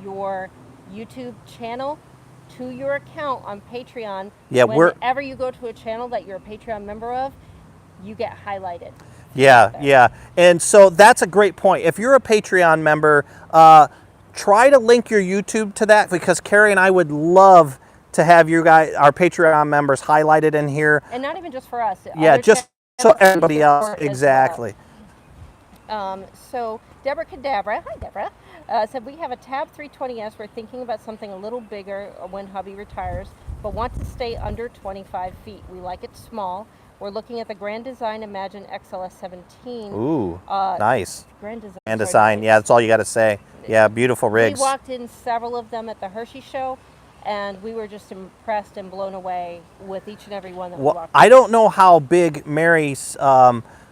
your YouTube channel to your account on Patreon, whenever you go to a channel that you're a Patreon member of, you get highlighted. Yeah. And so that's a great point. If you're a Patreon member, try to link your YouTube to that, because Kerry and I would love to have you guys, our Patreon members, highlighted in here. And not even just for us. Yeah, just so everybody else. Exactly. So Deborah Cadabra, hi Deborah, said we have a Tab 320S. We're thinking about something a little bigger when hubby retires, but want to stay under 25 feet. We like it small. We're looking at the Grand Design Imagine XLS 17. Ooh, nice. Grand Design. Grand Design, yeah, that's all you got to say. Yeah, beautiful rigs. We walked in several of them at the Hershey show, and we were just impressed and blown away with each and every one that we walked in. I don't know how big Mary's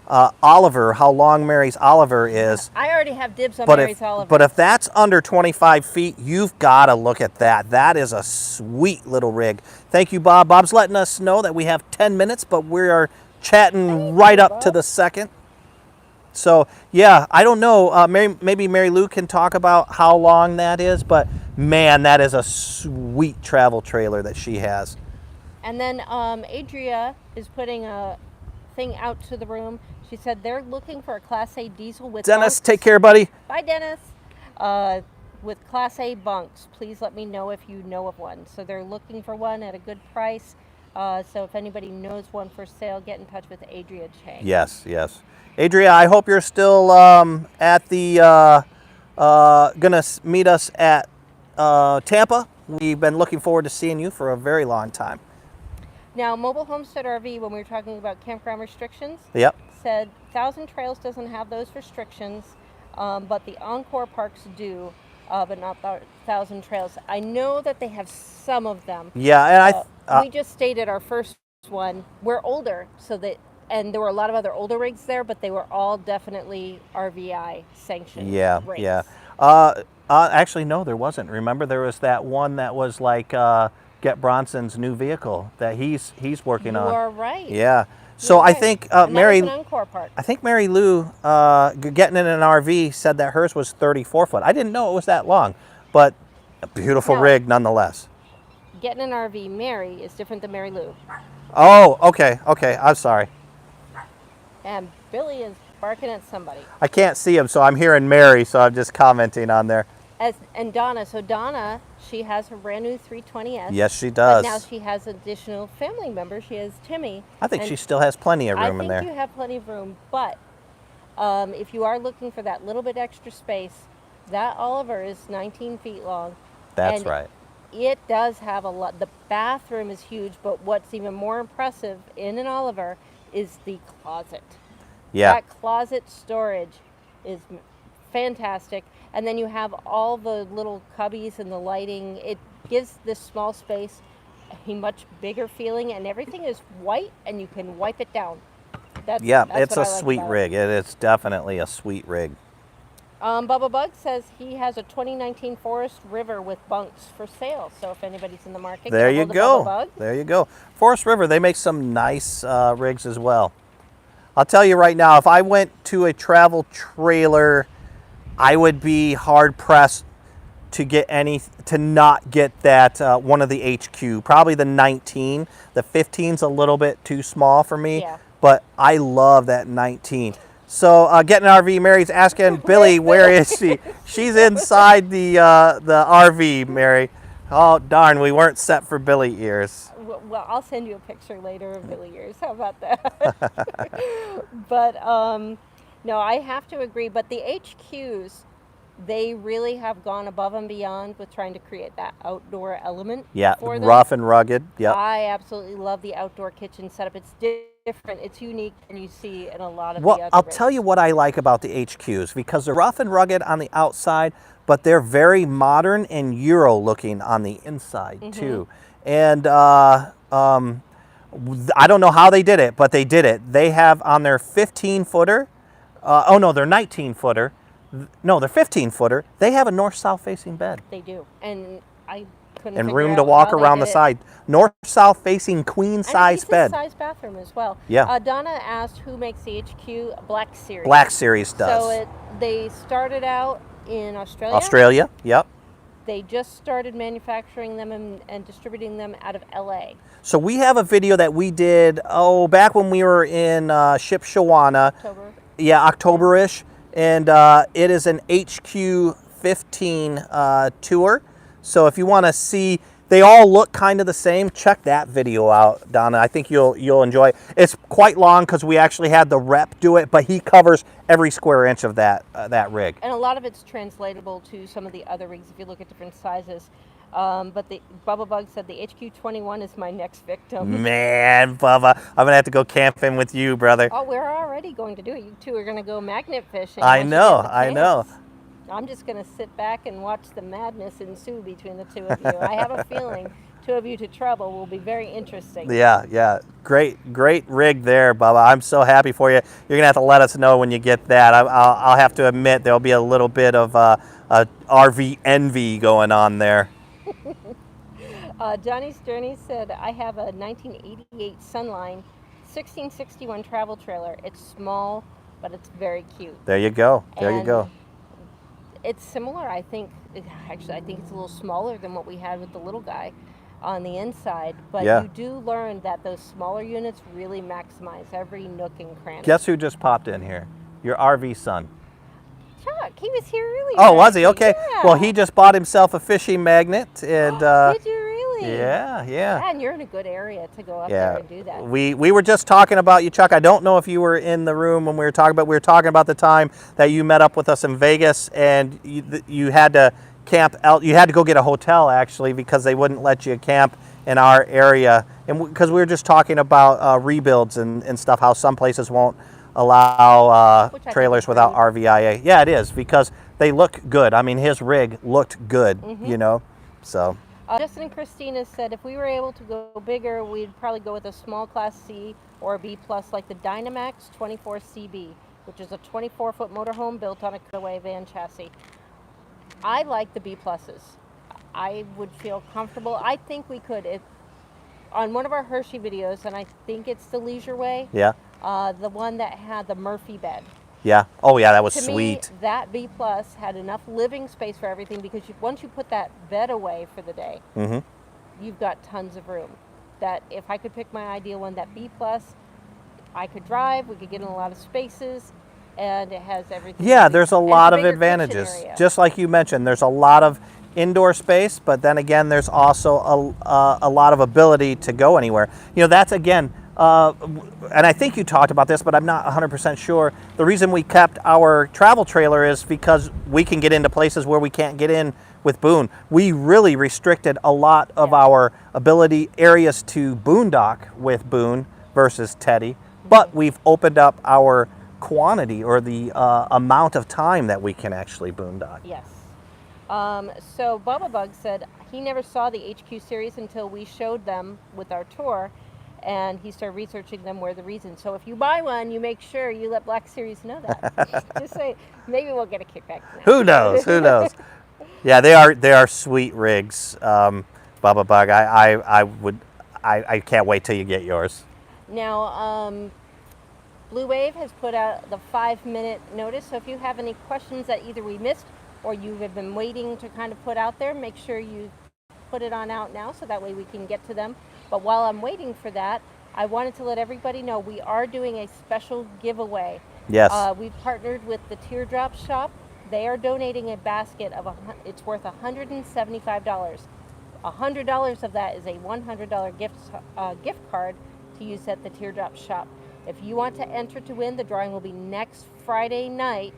Oliver, how long Mary's Oliver is. I already have dibs on Mary's Oliver. But if that's under 25 feet, you've got to look at that. That is a sweet little rig. Thank you, Bob. Bob's letting us know that we have 10 minutes, but we are chatting right up to the second. So, yeah, I don't know. Maybe Mary Lou can talk about how long that is, but man, that is a sweet travel trailer that she has. And then Adria is putting a thing out to the room. She said they're looking for a Class A diesel with Dennis, bunks. take care, buddy. Bye, Dennis. With Class A bunks. Please let me know if you know of one. So they're looking for one at a good price. So if anybody knows one for sale, get in touch with Adria Chang. Yes. Adria, I hope you're still at the, gonna meet us at Tampa. We've been looking forward to seeing you for a very long time. Now, Mobile Homestead RV, when we were talking about campground restrictions, said Thousand Trails doesn't have those restrictions, but the Encore parks do, but not Thousand Trails. I know that they have some of them. Yeah, and we just stayed at our first one. We're older, and there were a lot of other older rigs there, but they were all definitely RVI sanctioned rigs. Yeah. Actually, no, there wasn't. Remember, there was that one that was like Get Bronson's new vehicle that he's working on. You are right. Yeah. So I think Mary Lou getting in an RV said that hers was 34 foot. I didn't know it was that long, but a beautiful rig nonetheless. Getting an RV, Mary, is different than Mary Lou. Oh, okay. I'm sorry. And Billy is barking at somebody. I can't see him, so I'm hearing Mary, so I'm just commenting on there. And Donna, she has her brand new 320S. Yes, she does. But now she has additional family members. She has Timmy. I think she still has plenty of room in there. I think you have plenty of room, but if you are looking for that little bit extra space, that Oliver is 19 feet long. That's right. It does have a lot. The bathroom is huge, but what's even more impressive in an Oliver is the closet. Yeah. That closet storage is fantastic. And then you have all the little cubbies and the lighting. It gives this small space a much bigger feeling, and everything is white, and you can wipe it down. It's a sweet rig. It is definitely a sweet rig. Bubba Bug says he has a 2019 Forest River with bunks for sale. So if anybody's in the market, there you go. There you go. Forest River, they make some nice rigs as well. I'll tell you right now, if I went to a travel trailer, I would be hard pressed to not get that one of the HQ. Probably the 19. The 15's a little bit too small for me, but I love that 19. So getting an RV, Mary's asking Billy, where is she? She's inside the RV, Mary. Oh darn, we weren't set for Billy ears. Well, I'll send you a picture later of Billy ears. How about that? But no, I have to agree. But the HQs They really have gone above and beyond with trying to create that outdoor element Yeah, for them. rough and rugged. Yep. I absolutely love the outdoor kitchen setup. It's different. It's unique, and you see in a lot of the Well, other I'll tell you rigs. what I like about the HQs, because they're rough and rugged on the outside, but they're very modern and Euro looking on the inside too. And I don't know how they did it, but they did it. They have on their 15 footer, oh no, they're 19 footer. No, they're 15 footer. They have a north-south facing bed They do, and I couldn't and figure room to out walk how they around did the it. side. North-south facing queen And a size decent bed. size bathroom as well. Yeah. Donna asked who makes the HQ. Black Series. Black Series does. So they started out in Australia. Australia, yep. They just started manufacturing them and distributing them out of LA. So we have a video that we did, back when we were in Shipshawana. October. Yeah, October-ish. And it is an HQ 15 tour. So if you want to see, they all look kind of the same, check that video out, Donna. I think you'll enjoy it. It's quite long because we actually had the rep do it, but he covers every square inch of that rig. And a lot of it's translatable to some of the other rigs if you look at different sizes. But the Bubba Bug said the HQ21 is my next victim. Man, Bubba, I'm going to have to go camping with you, brother. Oh, we're already going to do it. You two are going to go magnet fishing. I once you know, get the I know. chance. I'm just going to sit back and watch the madness ensue between the two of you. I have a feeling two of you to trouble will be very interesting. Yeah. Great rig there, Bubba. I'm so happy for you. You're going to have to let us know when you get that. I'll have to admit there'll be a little bit of RV envy going on there. Johnny Sterney said, I have a 1988 Sunline 1661 travel trailer. It's small, but it's very cute. There you go. There you And go. It's similar, I think. Actually, I think it's a little smaller than what we had with the little guy on the inside. But Yeah. you do learn that those smaller units really maximize every nook and cranny. Guess who just popped in here? Your RV son. Chuck, he was here earlier. Oh, was he? actually. Okay. Yeah. Well, he just bought himself a fishing magnet, and Did you really? yeah. And you're in a good area to go up there and do that. We were just talking about you, Chuck. I don't know if you were in the room when we were talking about the time that you met up with us in Vegas, and you had to camp out. You had to go get a hotel actually because they wouldn't let you camp in our area, and because we were just talking about rebuilds and stuff, how some places won't allow Which I think trailers is without rude. RVIA. Yeah, it is, because they look good. I mean, his rig looked good, you know, so. Justin and Christina said if we were able to go bigger, we'd probably go with a small class C or a B plus like the Dynamax 24 CB, which is a 24-foot motorhome built on a cutaway van chassis. I like the B pluses. I would feel comfortable. I think we could, if on one of our Hershey videos, and I think it's the Leisure Way, Yeah. the one that had the Murphy bed. Yeah. Oh, yeah, that was To sweet. me, that B plus had enough living space for everything because once you put that bed away for the day, Mm-hmm. you've got tons of room. That if I could pick my ideal one, that B plus, I could drive. We could get in a lot of spaces, and it has everything. Yeah, there's a And lot of bigger kitchen advantages. area. Just like you mentioned, there's a lot of indoor space, but then again, there's also a lot of ability to go anywhere. You know, that's again, and I think you talked about this, but I'm not 100% sure. The reason we kept our travel trailer is because we can get into places where we can't get in with Boone. We really restricted a lot of our ability areas to boondock with Boone versus Teddy, but we've opened up our quantity or the amount of time that we can actually boondock. Yes. So Bubba Bug said he never saw the HQ series until we showed them with our tour, and he started researching them were the reason. So if you buy one, you make sure you let Black Series know that. Just say, maybe we'll get a kickback. Who knows? Who knows? Yeah, they are sweet rigs, Bubba Bug. I can't wait till you get yours. Now, Blue Wave has put out the 5-minute notice. So if you have any questions that either we missed or you have been waiting to kind of put out there, make sure you put it on out now so that way we can get to them. But while I'm waiting for that, I wanted to let everybody know we are doing a special giveaway. Yes. We've partnered with the TEARDROPSHOP. They are donating a basket of it's worth $175. $100 of that is a $100 gift card to use at the Teardrop Shop. If you want to enter to win, the drawing will be next Friday night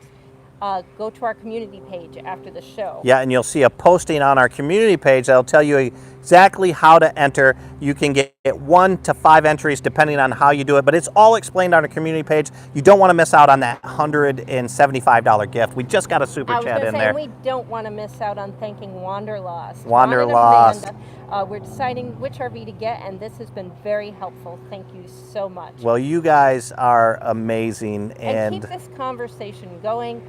go to our community page after the show. Yeah, and you'll see a posting on our community page that'll tell you exactly how to enter. You can get 1 to 5 entries depending on how you do it, but it's all explained on our community page. You don't want to miss out on that $175 gift. We just got a super chat in there. We don't want to miss out on thanking Wanderlust. Wanderlust. We're deciding which RV to get, and this has been very helpful. Thank you so much. Well, you guys are amazing. And keep this conversation going.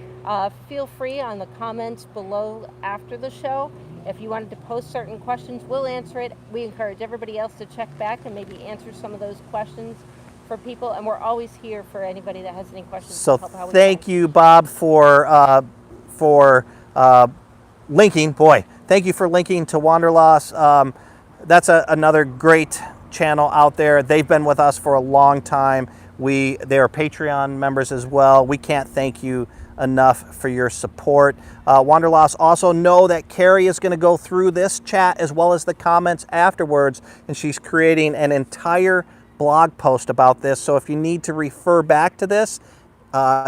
Feel free on the comments below after the show. If you wanted to post certain questions, we'll answer it. We encourage everybody else to check back and maybe answer some of those questions for people. And we're always here for anybody that has any questions. So thank you, Bob, for linking. Boy, thank you for linking to Wanderlust. That's another great channel out there. They've been with us for a long time. They are Patreon members as well. We can't thank you enough for your support. Wanderlust, also know that Kerry is going to go through this chat as well as the comments afterwards, and she's creating an entire blog post about this. So if you need to refer back to this,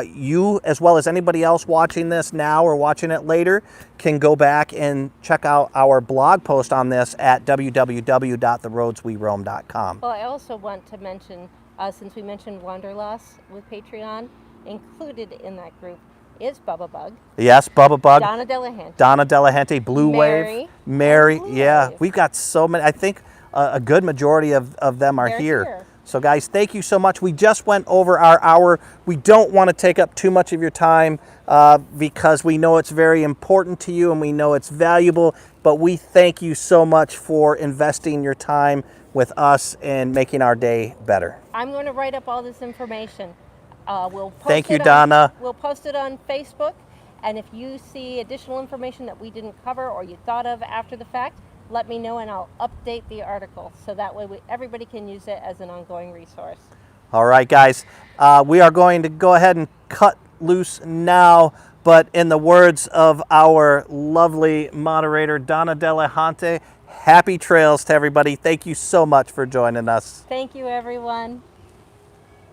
you, as well as anybody else watching this now or watching it later, can go back and check out our blog post on this at www.theroadsweroam.com. Well, I also want to mention, since we mentioned Wanderlust with Patreon, included in that group is Bubba Bug. Yes, Bubba Bug. Donna Delahante. Donna Delahante, Blue Wave. Mary. Yeah, we've got so many. I think a good majority of them are here. So guys, thank you so much. We just went over our hour. We don't want to take up too much of your time because we know it's very important to you and we know it's valuable, but we thank you so much for investing your time with us and making our day better. I'm going to write up all this information. Thank you, Donna. We'll post it on Facebook, and if you see additional information that we didn't cover or you thought of after the fact, let me know and I'll update the article so that way everybody can use it as an ongoing resource. All right, guys, we are going to go ahead and cut loose now, but in the words of our lovely moderator, Donna Delahante, happy trails to everybody. Thank you so much for joining us. Thank you, everyone.